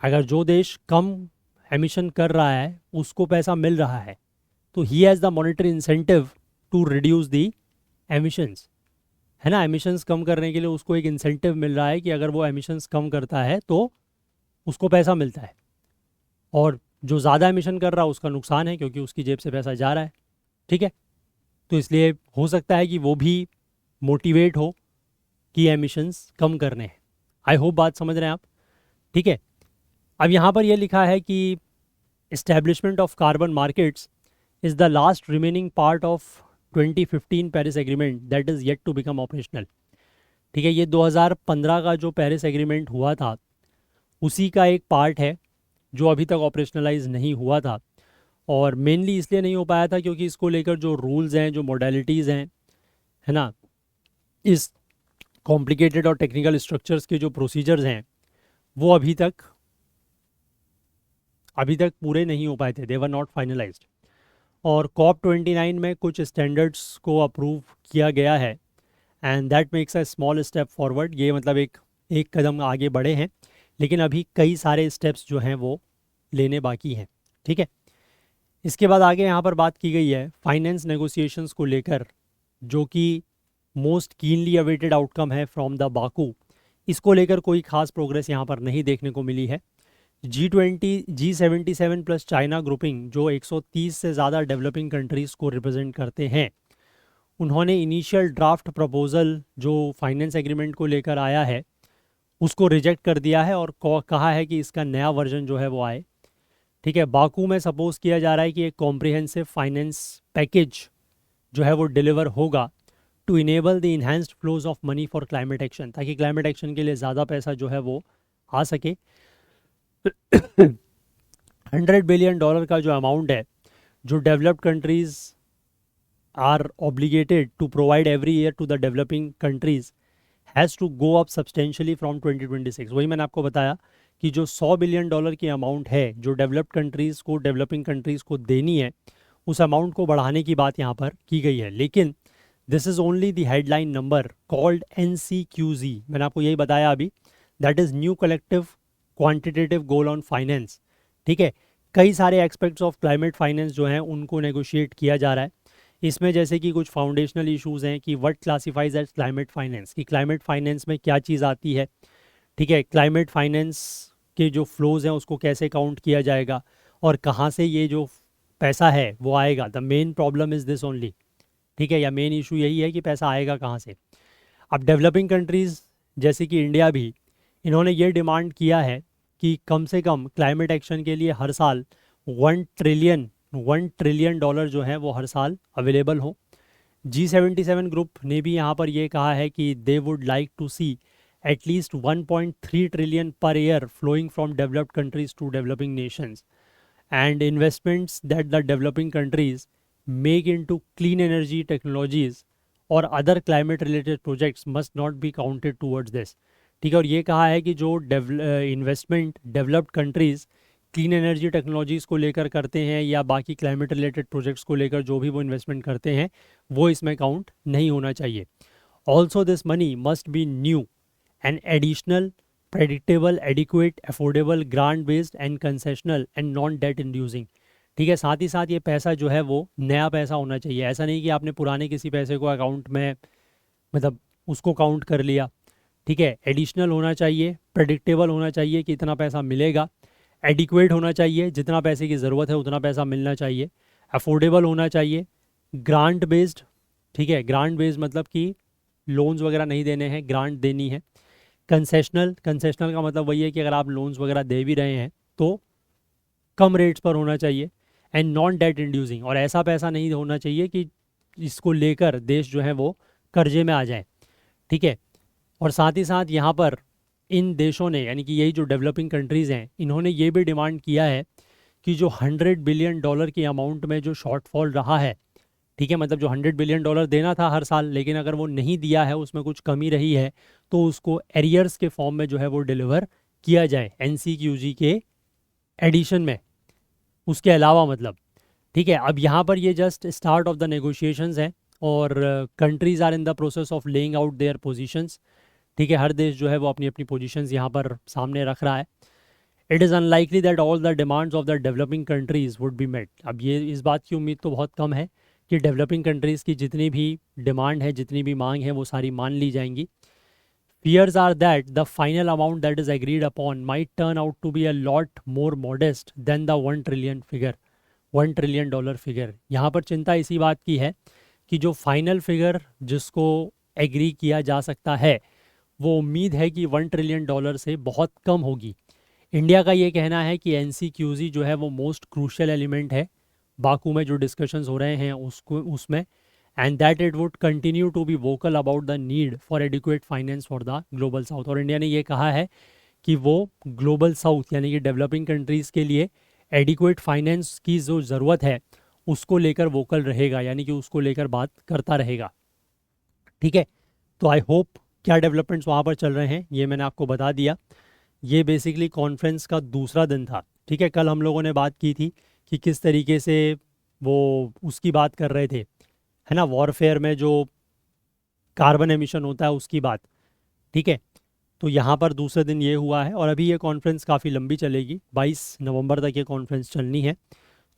अगर जो देश कम एमिशन कर रहा है उसको पैसा मिल रहा है तो he has the monetary incentive to reduce the emissions, है ना। एमिशंस कम करने के लिए उसको एक इंसेंटिव मिल रहा है कि अगर वो एमिशंस कम करता है तो उसको पैसा मिलता है। और जो ज़्यादा एमिशन कर रहा है उसका नुकसान है क्योंकि उसकी जेब से पैसा जा रहा है, ठीक है। तो इसलिए हो सकता है कि वो भी मोटिवेट हो कि एमिशंस कम करने हैं। आई होप बात समझ रहे हैं आप, ठीक है। अब यहाँ पर यह लिखा है कि establishment of carbon markets is the last remaining part of 2015 Paris Agreement that is yet to become operational, ठीक है। ये 2015 का जो पेरिस एग्रीमेंट हुआ था उसी का एक पार्ट है जो अभी तक ऑपरेशनलाइज नहीं हुआ था। और मेनली इसलिए नहीं हो पाया था क्योंकि इसको लेकर जो रूल्स हैं, जो मॉडलिटीज़ हैं, है ना, इस कॉम्प्लिकेटेड और टेक्निकल स्ट्रक्चर्स के जो प्रोसीजर्स हैं वो अभी तक पूरे नहीं हो पाए थे, दे वर नॉट फाइनलाइज्ड। और COP29 में कुछ स्टैंडर्ड्स को अप्रूव किया गया है and that makes a small step forward. ये मतलब एक कदम आगे बढ़े हैं, लेकिन अभी कई सारे स्टेप्स जो हैं वो लेने बाकी हैं, ठीक है। इसके बाद आगे यहाँ पर बात की गई है फाइनेंस नेगोशिएशंस को लेकर, जो कि मोस्ट कीनली अवेटेड आउटकम है फ्रॉम द बाकू। इसको लेकर कोई खास प्रोग्रेस यहाँ पर नहीं देखने को मिली है। G20 G77 plus China grouping जो 130 से ज़्यादा डेवलपिंग कंट्रीज़ को रिप्रेजेंट करते हैं, उन्होंने इनिशियल ड्राफ्ट प्रपोज़ल जो फाइनेंस एग्रीमेंट को लेकर आया है उसको रिजेक्ट कर दिया है और कहा है कि इसका नया वर्जन जो है वो आए, ठीक है। बाकू में सपोज किया जा रहा है कि एक कॉम्प्रिहेंसिव फाइनेंस पैकेज जो है वो डिलीवर होगा to enable the enhanced flows of money for climate action, ताकि क्लाइमेट एक्शन के लिए ज़्यादा पैसा जो है वो आ सके। $100 बिलियन का जो अमाउंट है जो developed countries are obligated to provide every year to the developing countries has to go up substantially from 2026। वही मैंने आपको बताया कि जो $100 बिलियन की अमाउंट है जो डेवलप्ड कंट्रीज़ को डेवलपिंग कंट्रीज़ को देनी है, उस अमाउंट को बढ़ाने की बात यहाँ पर की गई है। लेकिन this is only the headline number called NCQZ। मैंने आपको यही बताया अभी, that is new collective quantitative goal on finance, ठीक है। कई सारे एस्पेक्ट्स ऑफ क्लाइमेट फाइनेंस जो हैं उनको नेगोशिएट किया जा रहा है। इसमें जैसे कि कुछ फाउंडेशनल इश्यूज़ हैं कि what classifies as climate finance, कि क्लाइमेट फाइनेंस में क्या चीज़ आती है, ठीक है। क्लाइमेट फाइनेंस के जो फ्लोज़ हैं उसको कैसे काउंट किया जाएगा और कहाँ से ये जो पैसा है वो आएगा। The main problem is this only, ठीक है, या मेन इशू यही है कि पैसा आएगा कहाँ से। अब डेवलपिंग कंट्रीज़ जैसे कि इंडिया भी, इन्होंने ये डिमांड किया है कि कम से कम क्लाइमेट एक्शन के लिए हर साल 1 ट्रिलियन डॉलर जो है वो हर साल अवेलेबल हो। G77 ग्रुप ने भी यहाँ पर ये कहा है कि they would like to see at least 1.3 trillion per year flowing from developed countries to developing nations and investments that the developing countries make into clean energy technologies और other climate related projects must not be counted towards this, ठीक है। और ये कहा है कि जो investment developed countries clean energy technologies को लेकर करते हैं या बाकी क्लाइमेट रिलेटेड प्रोजेक्ट्स को लेकर जो भी वो इन्वेस्टमेंट करते हैं वो इसमें काउंट नहीं होना चाहिए। Also this money must be new and additional predictable adequate affordable grant based and concessional and non debt inducing, ठीक है। साथ ही साथ ये पैसा जो है वो नया पैसा होना चाहिए। ऐसा नहीं कि आपने पुराने किसी पैसे को अकाउंट में मतलब उसको काउंट कर लिया, ठीक है। एडिशनल होना चाहिए, प्रेडिक्टेबल होना चाहिए कि इतना पैसा मिलेगा, एडिक्वेट होना चाहिए, जितना पैसे की ज़रूरत है उतना पैसा मिलना चाहिए, अफोर्डेबल होना चाहिए, ग्रांट बेस्ड, ठीक है। ग्रांट बेस्ड मतलब कि लोन्स वगैरह नहीं देने हैं, ग्रांट देनी है। कंसेशनल का मतलब वही है कि अगर आप लोन्स वगैरह दे भी रहे हैं तो कम रेट्स पर होना चाहिए। एंड नॉन डेट इंड्यूसिंग, और ऐसा पैसा नहीं होना चाहिए कि इसको लेकर देश जो है वो कर्जे में आ जाए, ठीक है। और साथ ही साथ यहाँ पर इन देशों ने, यानी कि यही जो डेवलपिंग कंट्रीज़ हैं, इन्होंने ये भी डिमांड किया है कि जो $100 बिलियन की अमाउंट में जो शॉर्टफॉल रहा है, ठीक है, मतलब जो $100 बिलियन देना था हर साल लेकिन अगर वो नहीं दिया है, उसमें कुछ कमी रही है, तो उसको एरियर्स के फॉर्म में जो है वो डिलीवर किया जाए NCQZ के एडिशन में, उसके अलावा मतलब, ठीक है। अब यहाँ पर ये just start of the negotiations हैं और countries are in the process of laying out their positions, ठीक है। हर देश जो है वो अपनी अपनी पोजीशंस यहाँ पर सामने रख रहा है। It is unlikely that all the demands of the developing countries would be met. अब ये इस बात की उम्मीद तो बहुत कम है कि डेवलपिंग कंट्रीज़ की जितनी भी डिमांड है, जितनी भी मांग है, वो सारी मान ली जाएंगी। Fears are that the final amount that is agreed upon might turn out to be a lot more modest than the 1 trillion figure, $1 trillion figure. यहाँ पर चिंता इसी बात की है कि जो फाइनल फिगर जिसको एग्री किया जा सकता है, वो उम्मीद है कि $1 ट्रिलियन से बहुत कम होगी। इंडिया का ये कहना है कि एनसीक्यूजी जो है वो मोस्ट क्रूशियल एलिमेंट है बाकू में जो डिस्कशंस हो रहे हैं उसमें, and that it would continue to be vocal about the need for adequate finance for the global south. और इंडिया ने ये कहा है कि वो ग्लोबल साउथ यानी कि डेवलपिंग कंट्रीज़ के लिए एडिक्वेट फाइनेंस की जो ज़रूरत है उसको लेकर वोकल रहेगा, यानी कि उसको लेकर बात करता रहेगा, ठीक है। तो आई होप क्या डेवलपमेंट्स वहाँ पर चल रहे हैं ये मैंने आपको बता दिया। ये बेसिकली कॉन्फ्रेंस का दूसरा दिन था, ठीक है। कल हम लोगों ने बात की थी कि किस तरीके से वो उसकी बात कर रहे थे, है ना, वॉरफेयर में जो कार्बन एमिशन होता है उसकी बात, ठीक है। तो यहाँ पर दूसरे दिन ये हुआ है और अभी ये कॉन्फ्रेंस काफ़ी लंबी चलेगी, 22 नवंबर तक ये कॉन्फ्रेंस चलनी है।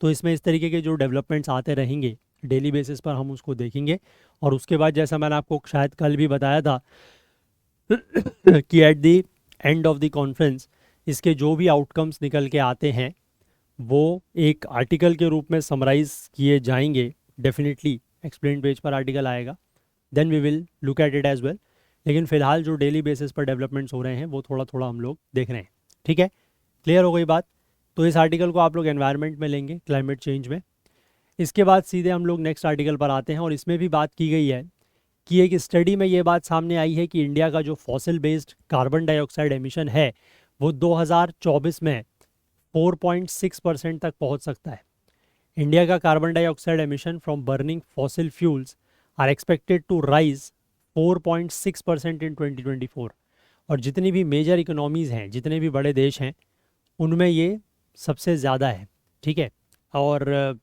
तो इसमें इस तरीके के जो डेवलपमेंट्स आते रहेंगे डेली बेसिस पर हम उसको देखेंगे। और उसके बाद जैसा मैंने आपको शायद कल भी बताया था कि at the end of the conference इसके जो भी आउटकम्स निकल के आते हैं वो एक आर्टिकल के रूप में समराइज़ किए जाएंगे। डेफिनेटली एक्सप्लेन पेज पर आर्टिकल आएगा, then we will look at it as well. लेकिन फ़िलहाल जो डेली बेसिस पर डेवलपमेंट्स हो रहे हैं वो थोड़ा थोड़ा हम लोग देख रहे हैं, ठीक है। क्लियर हो गई बात। तो इस आर्टिकल को आप लोग एनवायरनमेंट में लेंगे, क्लाइमेट चेंज में। इसके बाद सीधे हम लोग नेक्स्ट आर्टिकल पर आते हैं और इसमें भी बात की गई है कि एक स्टडी में ये बात सामने आई है कि इंडिया का जो fossil based carbon dioxide emission है वो 2024 में 4.6% तक पहुंच सकता है। इंडिया का carbon dioxide emission from burning fossil fuels are expected to rise 4.6% in 2024। और जितनी भी मेजर इकोनॉमीज़ हैं, जितने भी बड़े देश हैं, उनमें ये सबसे ज़्यादा है, ठीक है। और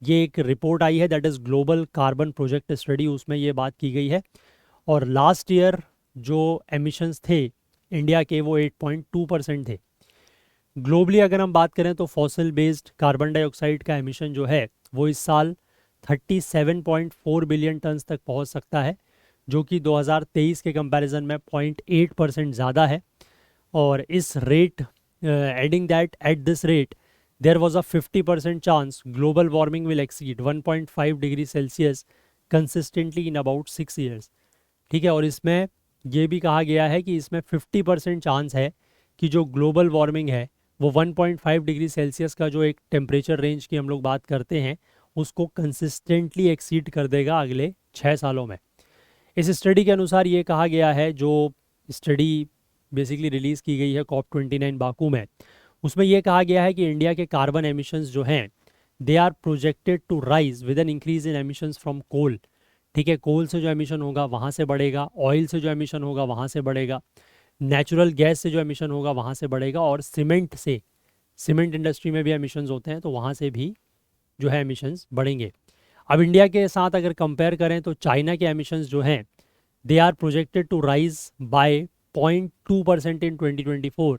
ये एक रिपोर्ट आई है that is global carbon project study, उसमें ये बात की गई है। और लास्ट ईयर जो एमिशंस थे इंडिया के वो 8.2% थे। ग्लोबली अगर हम बात करें तो फॉसिल बेस्ड कार्बन डाइऑक्साइड का एमिशन जो है वो इस साल 37.4 बिलियन टन्स तक पहुंच सकता है, जो कि 2023 के कंपैरिजन में 0.8% ज़्यादा है। और इस rate adding that at this rate there was a 50% chance global warming will exceed 1.5 degree Celsius consistently in about 6 years, ठीक है। और इसमें ये भी कहा गया है कि इसमें 50% चांस है कि जो ग्लोबल वार्मिंग है वो 1.5 डिग्री सेल्सियस का जो एक टेम्परेचर रेंज की हम लोग बात करते हैं उसको कंसिस्टेंटली एक्सीड कर देगा अगले 6 सालों में। इस स्टडी के अनुसार ये कहा गया है, जो स्टडी बेसिकली रिलीज़ की गई है COP29 बाकू में, उसमें यह कहा गया है कि इंडिया के कार्बन एमिशंस जो हैं they are projected to rise with an increase in emissions from coal, ठीक है। कोल से जो एमिशन होगा वहाँ से बढ़ेगा, ऑयल से जो एमिशन होगा वहाँ से बढ़ेगा, नेचुरल गैस से जो एमिशन होगा वहाँ से बढ़ेगा, और सीमेंट से, सीमेंट इंडस्ट्री में भी एमिशंस होते हैं तो वहाँ से भी जो है एमिशंस बढ़ेंगे। अब इंडिया के साथ अगर कंपेयर करें तो चाइना के एमिशंस जो हैं they are projected to rise by 0.2% in 2024।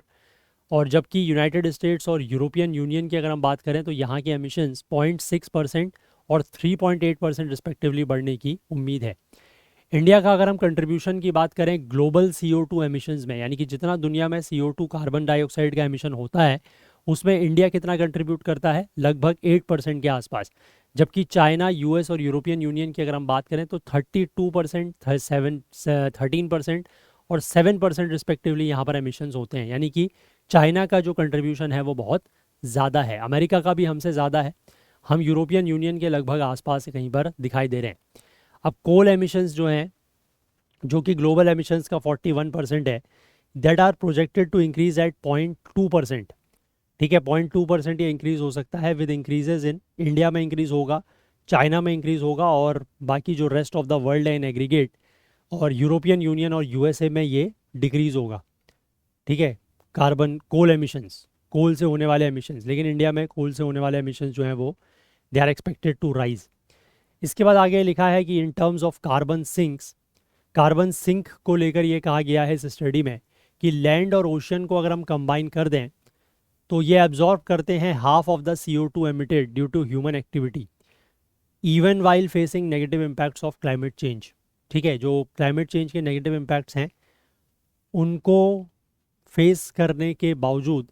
और जबकि यूनाइटेड स्टेट्स और यूरोपियन यूनियन की अगर हम बात करें तो यहाँ के एमिशंस 0.6% और 3.8% रिस्पेक्टिवली बढ़ने की उम्मीद है। इंडिया का अगर हम कंट्रीब्यूशन की बात करें ग्लोबल CO2 एमिशंस में, यानी कि जितना दुनिया में CO2 कार्बन डाइऑक्साइड का एमिशन होता है उसमें इंडिया कितना कंट्रीब्यूट करता है, लगभग 8% के आसपास। जबकि चाइना, US और यूरोपियन यूनियन की अगर हम बात करें तो 32%, 13% और 7% रिस्पेक्टिवली यहाँ पर एमिशंस होते हैं। यानी कि चाइना का जो कंट्रीब्यूशन है वो बहुत ज़्यादा है, अमेरिका का भी हमसे ज़्यादा है, हम यूरोपियन यूनियन के लगभग आसपास कहीं पर दिखाई दे रहे हैं। अब कोल एमिशंस जो हैं, जो कि ग्लोबल एमिशंस का 41% है, that are projected to increase at 0.2%, ठीक है। 0.2% ये इंक्रीज़ हो सकता है विद इंक्रीजेज इन इंडिया में इंक्रीज़ होगा, चाइना में इंक्रीज़ होगा और बाकी जो रेस्ट ऑफ द वर्ल्ड है इन एग्रीगेट, और यूरोपियन यूनियन और USA में ये डिक्रीज़ होगा, ठीक है। कार्बन कोल एमिशंस, कोल से होने वाले एमिशंस, लेकिन इंडिया में कोल से होने वाले एमिशंस जो हैं वो they are expected to rise. इसके बाद आगे लिखा है कि in terms of carbon sinks, carbon sink को लेकर ये कहा गया है इस स्टडी में कि लैंड और ओशन को अगर हम कंबाइन कर दें तो ये एब्जॉर्ब करते हैं half of the CO2 emitted due to human activity even while facing negative impacts of climate change. ठीक है, जो क्लाइमेट चेंज के नेगेटिव इम्पैक्ट्स हैं उनको फेस करने के बावजूद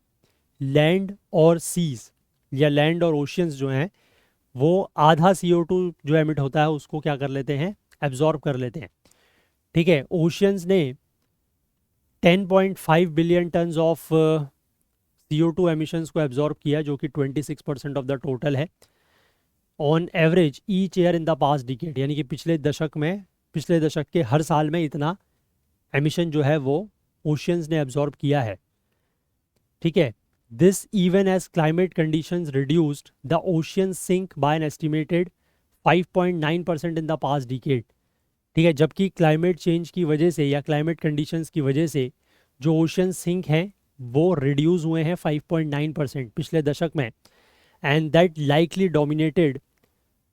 लैंड और सीज या लैंड और ओशियंस जो हैं वो आधा CO2 जो एमिट होता है उसको क्या कर लेते हैं, एब्जॉर्ब कर लेते हैं। ठीक है, ओशियंस ने 10.5 billion tons of CO2 emissions को एब्जॉर्ब किया जो कि 26% ऑफ द टोटल है on average each year in the past decade, यानी कि पिछले दशक के हर साल में इतना एमिशन जो है वो ओशियंस ने एब्जॉर्ब किया है। ठीक है, this even as climate conditions reduced the ocean sink by an estimated 5.9% in the past decade. ठीक है, जबकि क्लाइमेट चेंज की वजह से या क्लाइमेट कंडीशंस की वजह से जो ओशियन सिंक हैं वो रिड्यूस हुए हैं 5.9% पिछले दशक में, and that likely dominated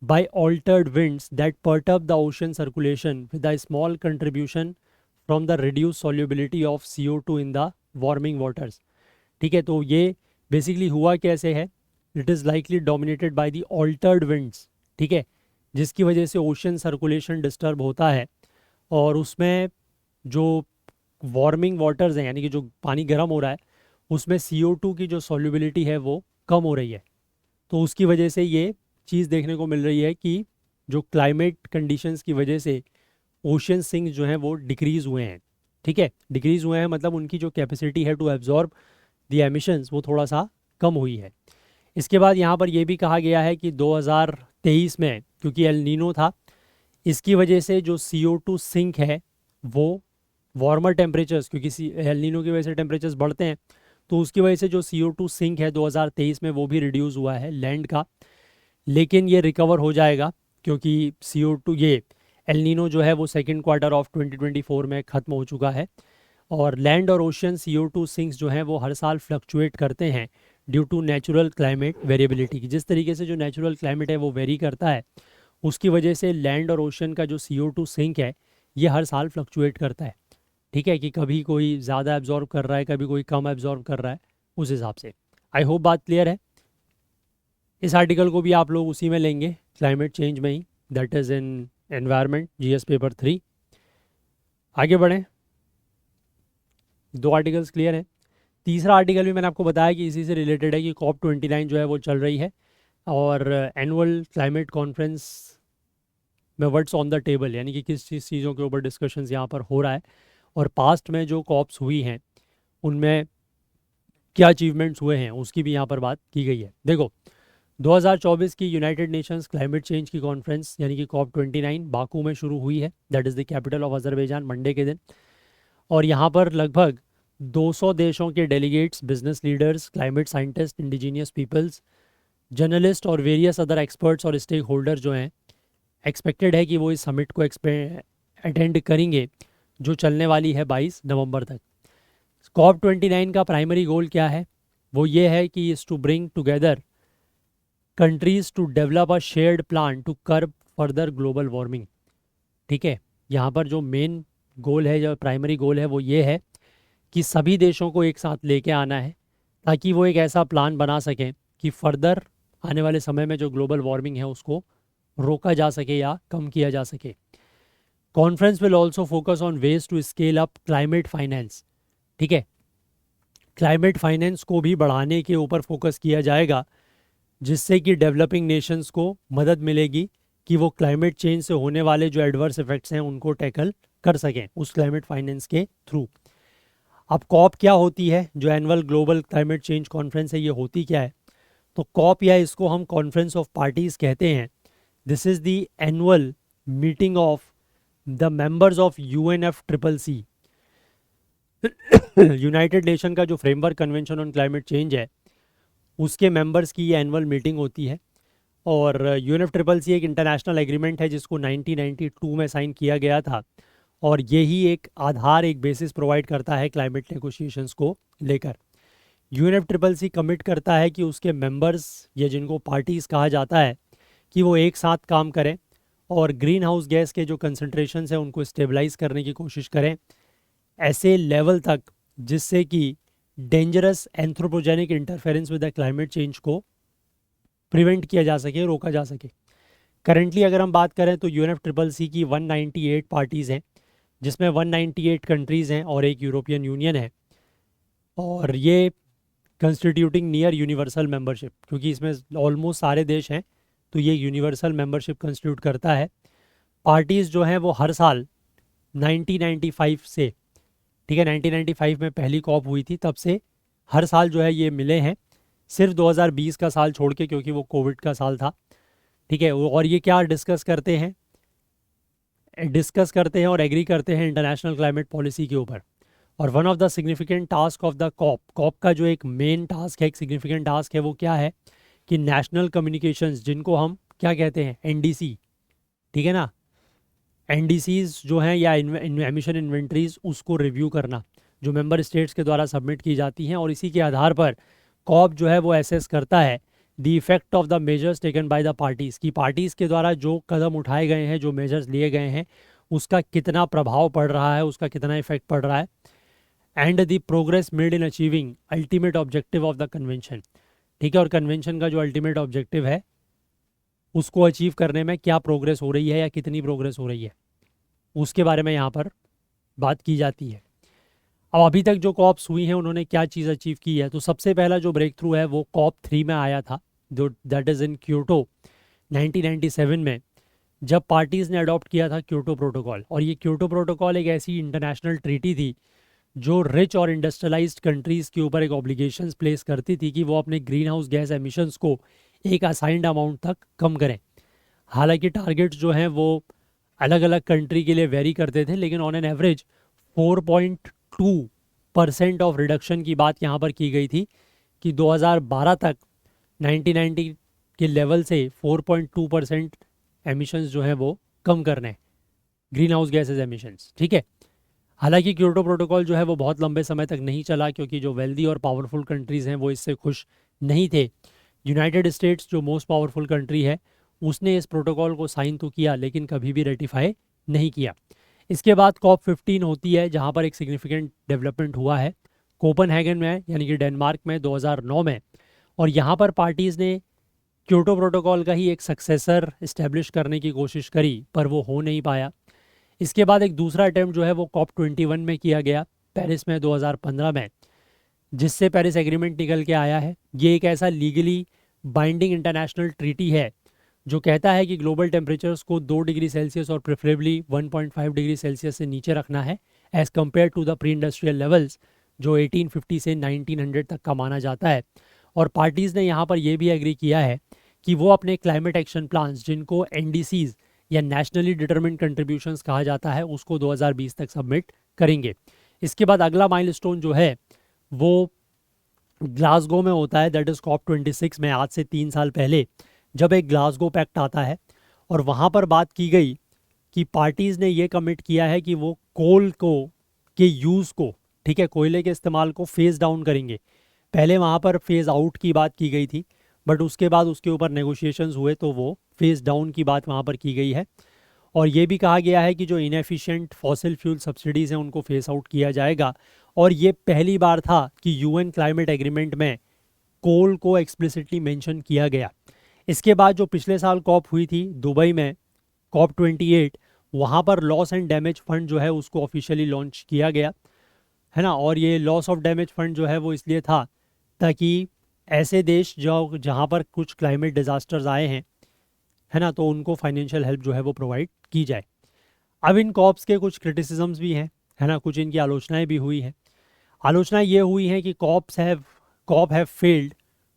by altered winds that perturb the ocean circulation with a small contribution from the reduced solubility of CO2 in the warming waters। ठीक है, तो ये बेसिकली हुआ कैसे है, it is likely dominated by the altered winds. ठीक है, जिसकी वजह से ओशन सर्कुलेशन डिस्टर्ब होता है और उसमें जो वार्मिंग वाटर्स हैं यानी कि जो पानी गर्म हो रहा है उसमें CO2 की जो सॉल्युबिलिटी है वो कम हो रही है, तो उसकी वजह से ये चीज़ देखने को मिल रही है कि जो क्लाइमेट कंडीशंस की वजह से ओशन सिंक जो हैं वो डिक्रीज़ हुए हैं। ठीक है, डिक्रीज़ हुए हैं मतलब उनकी जो कैपेसिटी है टू एब्जॉर्ब द एमिशंस वो थोड़ा सा कम हुई है। इसके बाद यहाँ पर यह भी कहा गया है कि 2023 में क्योंकि एल नीनो था, इसकी वजह से जो CO2 सिंक है वो वार्मर टेम्परेचर्स, क्योंकि एल नीनो की वजह से टेम्परेचर्स बढ़ते हैं तो उसकी वजह से जो CO2 सिंक है 2023 में वो भी रिड्यूस हुआ है लैंड का, लेकिन ये रिकवर हो जाएगा क्योंकि CO2 ये एल नीनो जो है वो सेकेंड क्वार्टर ऑफ 2024 में ख़त्म हो चुका है और लैंड और ओशन CO2 सिंक्स जो हैं वो हर साल फ्लक्चुएट करते हैं due to natural climate variability की। जिस तरीके से जो नेचुरल क्लाइमेट है वो वेरी करता है उसकी वजह से लैंड और ओशन का जो CO2 सिंक है ये हर साल फ्लक्चुएट करता है। ठीक है, कि कभी कोई ज़्यादा एब्जॉर्ब कर रहा है कभी कोई कम एब्जॉर्ब कर रहा है, उस हिसाब से। आई होप बात क्लियर है। इस आर्टिकल को भी आप लोग उसी में लेंगे क्लाइमेट चेंज में ही, that is in environment GS paper 3। आगे बढ़ें, 2 आर्टिकल्स क्लियर हैं। तीसरा आर्टिकल भी मैंने आपको बताया कि इसी से रिलेटेड है कि COP29 जो है वो चल रही है और एनुअल क्लाइमेट कॉन्फ्रेंस में व्हाट्स ऑन द टेबल, यानी कि किस चीज़ों के ऊपर डिस्कशंस यहाँ पर हो रहा है और पास्ट में जो कॉप्स हुई हैं उनमें क्या अचीवमेंट्स हुए हैं उसकी भी यहाँ पर बात की गई है। देखो, 2024 की यूनाइटेड नेशंस क्लाइमेट चेंज की कॉन्फ्रेंस यानी कि COP29 बाकू में शुरू हुई है, that is the capital of Azerbaijan, Monday के दिन। और यहाँ पर लगभग 200 देशों के delegates, business leaders, climate scientist, indigenous peoples, journalist और वेरियस अदर एक्सपर्ट्स और स्टेक होल्डर जो हैं एक्सपेक्टेड है कि वो इस समिट को अटेंड करेंगे जो चलने वाली है 22 नवंबर तक। COP29 का प्राइमरी गोल क्या है, वो ये है कि is to bring together countries to develop a shared plan to curb further global warming. ठीक है, यहाँ पर जो मेन गोल है, जो प्राइमरी गोल है वो ये है कि सभी देशों को एक साथ लेके आना है ताकि वो एक ऐसा प्लान बना सकें कि फर्दर आने वाले समय में जो ग्लोबल वार्मिंग है उसको रोका जा सके या कम किया जा सके। Conference will also focus on ways to scale up climate finance. ठीक है, क्लाइमेट फाइनेंस को भी बढ़ाने के ऊपर फोकस किया जाएगा जिससे कि डेवलपिंग नेशंस को मदद मिलेगी कि वो क्लाइमेट चेंज से होने वाले जो एडवर्स इफेक्ट्स हैं उनको टैकल कर सकें उस क्लाइमेट फाइनेंस के थ्रू। अब कॉप क्या होती है, जो annual global climate change conference है, ये होती क्या है? तो कॉप या इसको हम कॉन्फ्रेंस ऑफ पार्टीज़ कहते हैं। This is the annual meeting of the members of UNFCCC, United nation का जो framework convention on climate change है उसके मेंबर्स की ये एनुअल मीटिंग होती है। और UNFCCC एक इंटरनेशनल एग्रीमेंट है जिसको 1992 में साइन किया गया था और यही एक आधार, एक बेसिस प्रोवाइड करता है क्लाइमेट नेगोशिएशंस को लेकर। UNFCCC कमिट करता है कि उसके मेंबर्स या जिनको पार्टीज़ कहा जाता है कि वो एक साथ काम करें और ग्रीन हाउस गैस के जो कंसंट्रेशंस हैं उनको स्टेबलाइज करने की कोशिश करें ऐसे लेवल तक जिससे कि dangerous anthropogenic interference with the climate change को प्रिवेंट किया जा सके, रोका जा सके। करंटली अगर हम बात करें तो UNFCCC की 198 पार्टीज़ हैं, जिसमें 198 कंट्रीज़ हैं और एक यूरोपियन यूनियन है, और ये कंस्टिट्यूटिंग नियर यूनिवर्सल मेंबरशिप, क्योंकि इसमें ऑलमोस्ट सारे देश हैं तो ये यूनिवर्सल मेंबरशिप कंस्टिट्यूट करता है। पार्टीज़ जो हैं वो हर साल 1995 से, ठीक है, 1995 में पहली कॉप हुई थी, तब से हर साल जो है ये मिले हैं, सिर्फ 2020 का साल छोड़ के क्योंकि वो कोविड का साल था, ठीक है। और ये क्या डिस्कस करते हैं और एग्री करते हैं इंटरनेशनल क्लाइमेट पॉलिसी के ऊपर। और one of the significant task of the COP का जो एक मेन टास्क है, एक सिग्निफिकेंट टास्क है, वो क्या है कि नेशनल कम्युनिकेशंस, जिनको हम क्या कहते हैं, NDC, ठीक है ना, NDCs जो हैं या एमिशन इन्वेंट्रीज, उसको रिव्यू करना जो मेंबर स्टेट्स के द्वारा सबमिट की जाती हैं, और इसी के आधार पर कॉप जो है वो एसेस करता है the effect of the measures taken by the parties, की पार्टीज़ के द्वारा जो कदम उठाए गए हैं, जो मेजर्स लिए गए हैं, उसका कितना प्रभाव पड़ रहा है, उसका कितना इफेक्ट पड़ रहा है, and the progress made in achieving ultimate objective of the convention, ठीक है। और कन्वेंशन का जो अल्टीमेट ऑब्जेक्टिव है उसको अचीव करने में क्या प्रोग्रेस हो रही है या कितनी प्रोग्रेस हो रही है, उसके बारे में यहाँ पर बात की जाती है। अब अभी तक जो कॉप्स हुई हैं उन्होंने क्या चीज़ अचीव की है, तो सबसे पहला जो ब्रेक थ्रू है वो COP3 में आया था, जो दैट इज़ इन क्योटो 1997 में, जब पार्टीज़ ने अडॉप्ट किया था क्योटो प्रोटोकॉल। और ये क्योटो प्रोटोकॉल एक ऐसी इंटरनेशनल ट्रीटी थी जो रिच और इंडस्ट्रियलाइज्ड कंट्रीज़ के ऊपर एक ऑब्लिगेशंस प्लेस करती थी कि वो अपने ग्रीन हाउस गैस एमिशंस को एक असाइंड अमाउंट तक कम करें। हालांकि टारगेट्स जो हैं वो अलग अलग कंट्री के लिए वेरी करते थे, लेकिन on an average 4.2% of reduction की बात यहाँ पर की गई थी कि 2012 तक 1990 के लेवल से 4.2% एमिशंस जो है वो कम करने, ग्रीन हाउस गैसेज एमिशंस, ठीक है। हालांकि क्योटो प्रोटोकॉल जो है वो बहुत लंबे समय तक नहीं चला, क्योंकि जो वेल्दी और पावरफुल कंट्रीज़ हैं वो इससे खुश नहीं थे। यूनाइटेड स्टेट्स जो मोस्ट पावरफुल कंट्री है, उसने इस प्रोटोकॉल को साइन तो किया लेकिन कभी भी रेटिफाई नहीं किया। इसके बाद COP15 होती है, जहाँ पर एक सिग्निफिकेंट डेवलपमेंट हुआ है कोपनहेगन में, यानी कि डेनमार्क में 2009 में। और यहाँ पर पार्टीज़ ने क्योटो प्रोटोकॉल का ही एक सक्सेसर इस्टेब्लिश करने की कोशिश करी, पर वो हो नहीं पाया। इसके बाद एक दूसरा अटैम्प्ट जो है वो COP21 में किया गया, पेरिस में 2015 में, जिससे पेरिस एग्रीमेंट निकल के आया है। ये एक ऐसा लीगली बाइंडिंग इंटरनेशनल ट्रीटी है जो कहता है कि ग्लोबल टेम्परेचर्स को 2 डिग्री सेल्सियस और प्रेफरेबली 1.5 डिग्री सेल्सियस से नीचे रखना है as compared to the pre industrial levels, जो 1850 से 1900 तक का माना जाता है। और पार्टीज़ ने यहाँ पर यह भी एग्री किया है कि वो अपने क्लाइमेट एक्शन प्लान्स, जिनको NDCs या नेशनली डिटरमिन्ड कंट्रीब्यूशंस कहा जाता है, उसको 2020 तक सबमिट करेंगे। इसके बाद अगला माइलस्टोन जो है वो ग्लासगो में होता है, दैट इज़ COP26 में, आज से 3 साल पहले, जब एक ग्लासगो पैक्ट आता है। और वहाँ पर बात की गई कि पार्टीज़ ने ये कमिट किया है कि वो कोल को के यूज़ को, ठीक है, कोयले के इस्तेमाल को फेज़ डाउन करेंगे। पहले वहाँ पर फेज़ आउट की बात की गई थी, बट उसके बाद उसके ऊपर नेगोशिएशंस हुए तो वो फेज़ डाउन की बात वहाँ पर की गई है। और ये भी कहा गया है कि जो इनएफिशिएंट फॉसिल फ्यूल सब्सिडीज़ हैं उनको फेस आउट किया जाएगा। और ये पहली बार था कि UN क्लाइमेट एग्रीमेंट में कोल को एक्सप्लिसिटली मेंशन किया गया। इसके बाद जो पिछले साल कॉप हुई थी दुबई में, COP28, वहाँ पर लॉस एंड डैमेज फंड जो है उसको ऑफिशियली लॉन्च किया गया है ना। और ये लॉस ऑफ डैमेज फंड जो है वो इसलिए था ताकि ऐसे देश जो जहाँ पर कुछ क्लाइमेट डिज़ास्टर्स आए हैं, है ना, तो उनको फाइनेंशियल हेल्प जो है वो प्रोवाइड की जाए। अब इन कॉप्स के कुछ क्रिटिसिजम्स भी हैं, है ना, कुछ इनकी आलोचनाएं भी हुई हैं। आलोचना ये हुई है कि COP have failed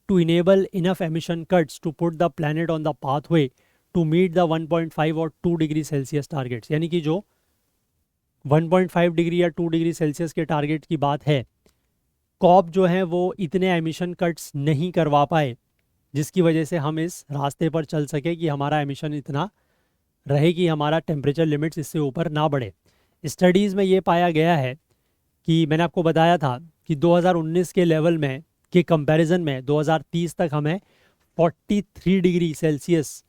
to enable enough emission cuts to put the planet on the pathway to meet the 1.5 और 2 डिग्री सेल्सियस टारगेट्स, यानी कि जो 1.5 डिग्री या 2 डिग्री सेल्सियस के टारगेट की बात है, कॉप जो है वो इतने एमिशन कट्स नहीं करवा पाए जिसकी वजह से हम इस रास्ते पर चल सके कि हमारा एमिशन इतना रहे कि हमारा टेम्परेचर लिमिट्स इससे ऊपर ना बढ़े। स्टडीज़ में ये पाया गया है कि मैंने आपको बताया था कि 2019 के लेवल में के कंपैरिजन में 2030 तक हमें 43 डिग्री सेल्सियस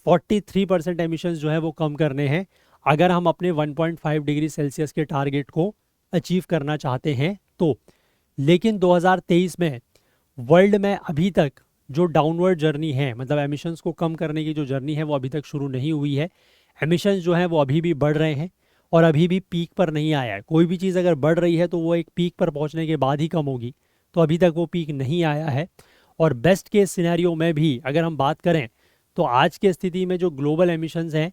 43% एमिशंस जो है वो कम करने हैं अगर हम अपने 1.5 डिग्री सेल्सियस के टारगेट को अचीव करना चाहते हैं तो। लेकिन 2023 में वर्ल्ड में अभी तक जो डाउनवर्ड जर्नी है, मतलब एमिशंस को कम करने की जो जर्नी है वो अभी तक शुरू नहीं हुई है। एमिशंस जो है वो अभी भी बढ़ रहे हैं और अभी भी पीक पर नहीं आया है। कोई भी चीज़ अगर बढ़ रही है तो वो एक पीक पर पहुंचने के बाद ही कम होगी, तो अभी तक वो पीक नहीं आया है। और बेस्ट केस सिनेरियो में भी अगर हम बात करें तो आज की स्थिति में जो ग्लोबल एमिशंस हैं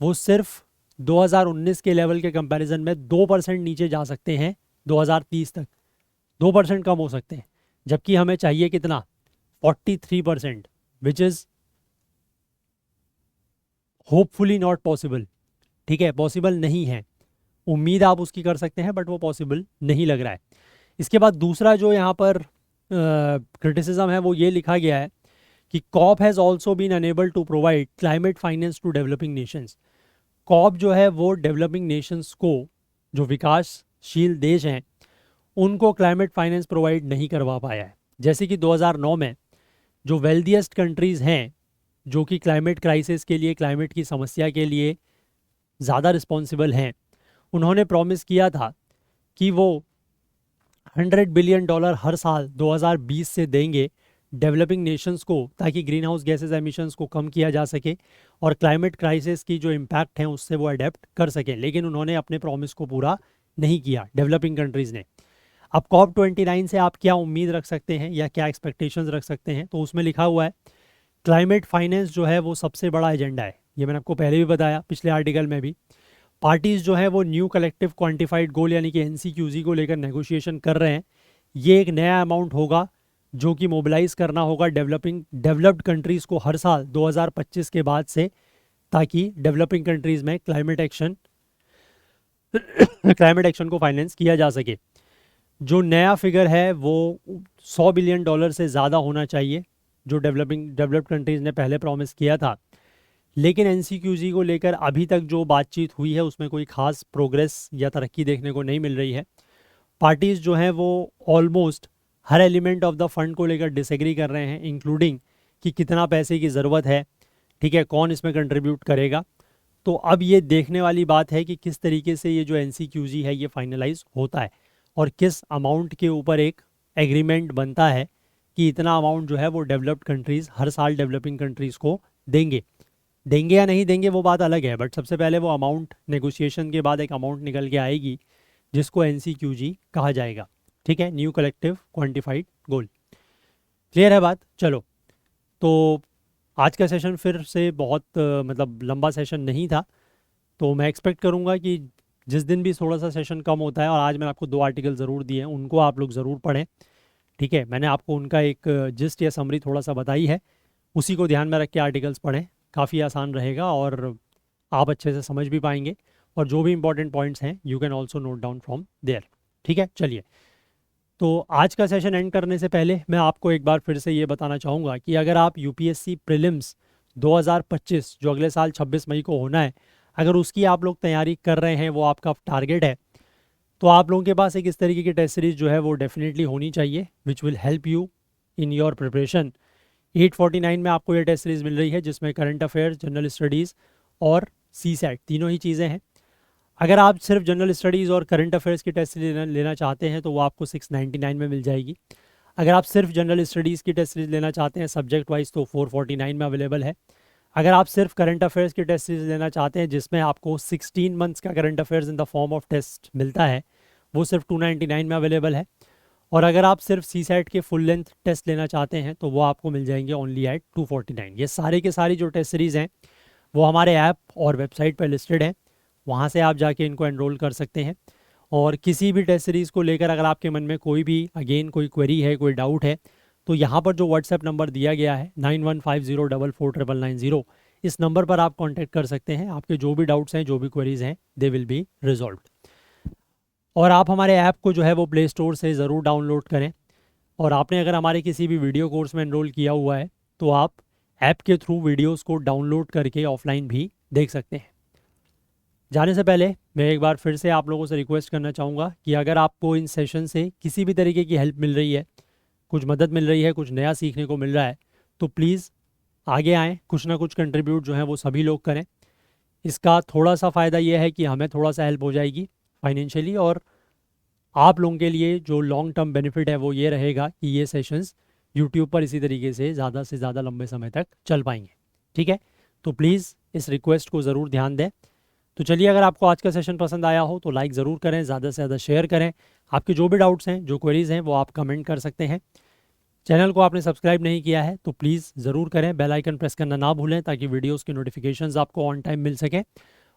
वो सिर्फ 2019 के लेवल के कंपैरिजन में 2% नीचे जा सकते हैं। 2030 तक 2% कम हो सकते हैं, जबकि हमें चाहिए कितना, 43%, which is hopefully not possible. ठीक है, पॉसिबल नहीं है। उम्मीद आप उसकी कर सकते हैं बट वो पॉसिबल नहीं लग रहा है। इसके बाद दूसरा जो यहाँ पर क्रिटिसिज्म है वो ये लिखा गया है कि COP has also been unable to provide climate finance to developing nations. COP जो है वो डेवलपिंग नेशंस को, जो विकासशील देश हैं, उनको क्लाइमेट फाइनेंस प्रोवाइड नहीं करवा पाया है। जैसे कि 2009 में जो वेल्दिएस्ट कंट्रीज़ हैं जो कि क्लाइमेट क्राइसिस के लिए, क्लाइमेट की समस्या के लिए ज़्यादा रिस्पॉन्सिबल हैं, उन्होंने प्रॉमिस किया था कि वो $100 बिलियन हर साल 2020 से देंगे डेवलपिंग नेशंस को, ताकि ग्रीन हाउस गैसेज एमिशंस को कम किया जा सके और क्लाइमेट क्राइसिस की जो इम्पैक्ट हैं उससे वो अडेप्ट कर सकें। लेकिन उन्होंने अपने प्रॉमिस को पूरा नहीं किया डेवलपिंग कंट्रीज़ ने। अब COP29 से आप क्या उम्मीद रख सकते हैं या क्या एक्सपेक्टेशंस रख सकते हैं, तो उसमें लिखा हुआ है क्लाइमेट फाइनेंस जो है वो सबसे बड़ा एजेंडा है। ये मैंने आपको पहले भी बताया, पिछले आर्टिकल में भी। पार्टीज़ जो है वो न्यू कलेक्टिव क्वांटिफाइड गोल यानी कि NCQZ को लेकर नेगोशिएशन कर रहे हैं। ये एक नया अमाउंट होगा जो कि मोबिलाइज करना होगा डेवलप्ड कंट्रीज़ को हर साल 2025 के बाद से, ताकि डेवलपिंग कंट्रीज़ में क्लाइमेट एक्शन को फाइनेंस किया जा सके। जो नया फिगर है वो $100 बिलियन से ज़्यादा होना चाहिए, जो डेवलप्ड कंट्रीज़ ने पहले प्रॉमिस किया था। लेकिन NCQZ को लेकर अभी तक जो बातचीत हुई है उसमें कोई ख़ास प्रोग्रेस या तरक्की देखने को नहीं मिल रही है। पार्टीज़ जो हैं वो almost her element of the fund को लेकर डिसएग्री कर रहे हैं, इंक्लूडिंग कि कितना पैसे की ज़रूरत है, ठीक है, कौन इसमें कंट्रीब्यूट करेगा। तो अब ये देखने वाली बात है कि किस तरीके से ये जो NCQZ है ये फाइनलाइज होता है और किस अमाउंट के ऊपर एक एग्रीमेंट बनता है कि इतना अमाउंट जो है वो डेवलप्ड कंट्रीज़ हर साल डेवलपिंग कंट्रीज़ को देंगे या नहीं देंगे वो बात अलग है। बट सबसे पहले वो अमाउंट, नेगोशिएशन के बाद एक अमाउंट निकल के आएगी जिसको NCQZ कहा जाएगा। ठीक है, न्यू कलेक्टिव क्वांटिफाइड गोल। क्लियर है बात? चलो, तो आज का सेशन फिर से बहुत मतलब लंबा सेशन नहीं था, तो मैं एक्सपेक्ट करूँगा कि जिस दिन भी थोड़ा सा सेशन कम होता है, और आज मैंने आपको 2 आर्टिकल ज़रूर दिए हैं, उनको आप लोग ज़रूर पढ़ें। ठीक है, मैंने आपको उनका एक जिस्ट या समरी थोड़ा सा बताई है, उसी को ध्यान में रख के आर्टिकल्स पढ़ें, काफ़ी आसान रहेगा और आप अच्छे से समझ भी पाएंगे। और जो भी इंपॉर्टेंट पॉइंट्स हैं you can also note down from there. ठीक है, चलिए, तो आज का सेशन एंड करने से पहले मैं आपको एक बार फिर से ये बताना चाहूँगा कि अगर आप UPSC प्रीलिम्स 2025 जो अगले साल 26 मई को होना है, अगर उसकी आप लोग तैयारी कर रहे हैं, वो आपका टारगेट है, तो आप लोगों के पास एक इस तरीके की टेस्ट सीरीज़ जो है वो डेफिनेटली होनी चाहिए, which will help you in your preparation. 849 में आपको ये टेस्ट सीरीज़ मिल रही है जिसमें करंट अफेयर्स, जनरल स्टडीज़ और CSAT तीनों ही चीज़ें हैं। अगर आप सिर्फ जनरल स्टडीज़ और करंट अफेयर्स की टेस्ट सीरीज लेना चाहते हैं तो वो आपको 699 में मिल जाएगी। अगर आप सिर्फ जनरल स्टडीज़ की टेस्ट सीरीज लेना चाहते हैं सब्जेक्ट वाइज तो 449 में अवेलेबल है। अगर आप सिर्फ करंट अफेयर्स की टेस्ट सीरीज लेना चाहते हैं जिसमें आपको 16 मंथ्स का current affairs in the form of test मिलता है, वो सिर्फ 299 में अवेलेबल है। और अगर आप सिर्फ CSAT के फुल लेंथ टेस्ट लेना चाहते हैं तो वो आपको मिल जाएंगे ओनली एट 249। ये सारे के सारी जो टेस्ट सीरीज़ हैं वो हमारे ऐप और वेबसाइट पर लिस्टेड हैं, वहाँ से आप जाके इनको एनरोल कर सकते हैं। और किसी भी टेस्ट सीरीज़ को लेकर अगर आपके मन में कोई भी कोई क्वेरी है, कोई डाउट है, तो यहाँ पर जो व्हाट्सएप नंबर दिया गया है 9150449990, इस नंबर पर आप कांटेक्ट कर सकते हैं। आपके जो भी डाउट्स हैं, जो भी क्वेरीज़ हैं, दे विल बी रिजॉल्व्ड। और आप हमारे ऐप को जो है वो प्ले स्टोर से ज़रूर डाउनलोड करें। और आपने अगर हमारे किसी भी वीडियो कोर्स में एनरोल किया हुआ है तो आप ऐप के थ्रू वीडियोस को डाउनलोड करके ऑफलाइन भी देख सकते हैं। जाने से पहले मैं एक बार फिर से आप लोगों से रिक्वेस्ट करना चाहूँगा कि अगर आपको इन सेशन से किसी भी तरीके की हेल्प मिल रही है, कुछ मदद मिल रही है, कुछ नया सीखने को मिल रहा है, तो प्लीज़ आगे आएँ, कुछ ना कुछ कंट्रीब्यूट जो है वो सभी लोग करें। इसका थोड़ा सा फ़ायदा ये है कि हमें थोड़ा सा हेल्प हो जाएगी फाइनेंशियली, और आप लोगों के लिए जो लॉन्ग टर्म बेनिफिट है वो ये रहेगा कि ये सेशंस यूट्यूब पर इसी तरीके से ज़्यादा लंबे समय तक चल पाएंगे। ठीक है, तो प्लीज़ इस रिक्वेस्ट को ज़रूर ध्यान दें। तो चलिए, अगर आपको आज का सेशन पसंद आया हो तो लाइक ज़रूर करें, ज़्यादा से ज़्यादा शेयर करें। आपके जो भी डाउट्स हैं, जो क्वेरीज़ हैं, वो आप कमेंट कर सकते हैं। चैनल को आपने सब्सक्राइब नहीं किया है तो प्लीज़ ज़रूर करें, बेल आइकन प्रेस करना ना भूलें ताकि वीडियोस की नोटिफिकेशंस आपको ऑन टाइम मिल सकें।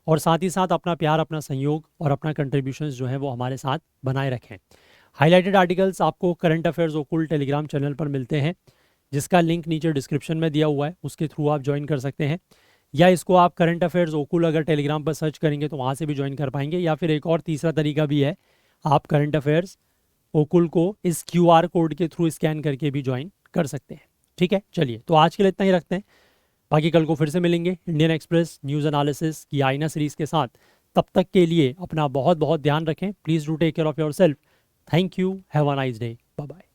और साथ ही साथ अपना प्यार, अपना सहयोग और अपना कंट्रीब्यूशंस जो है वो हमारे साथ बनाए रखें। हाईलाइटेड आर्टिकल्स आपको करंट अफेयर्स ओकुल टेलीग्राम चैनल पर मिलते हैं, जिसका लिंक नीचे डिस्क्रिप्शन में दिया हुआ है, उसके थ्रू आप ज्वाइन कर सकते हैं। या इसको आप करंट अफेयर्स ओकुल अगर टेलीग्राम पर सर्च करेंगे तो वहाँ से भी ज्वाइन कर पाएंगे। या फिर एक और तीसरा तरीका भी है, आप करंट अफेयर्स ओकुल को इस QR कोड के थ्रू स्कैन करके भी ज्वाइन कर सकते हैं। ठीक है, चलिए, तो आज के लिए इतना ही रखते हैं। बाकी कल को फिर से मिलेंगे इंडियन एक्सप्रेस न्यूज़ एनालिसिस की आईना सीरीज़ के साथ। तब तक के लिए अपना बहुत बहुत ध्यान रखें। Please do take care of yourself. Thank you, have a nice day, bye bye.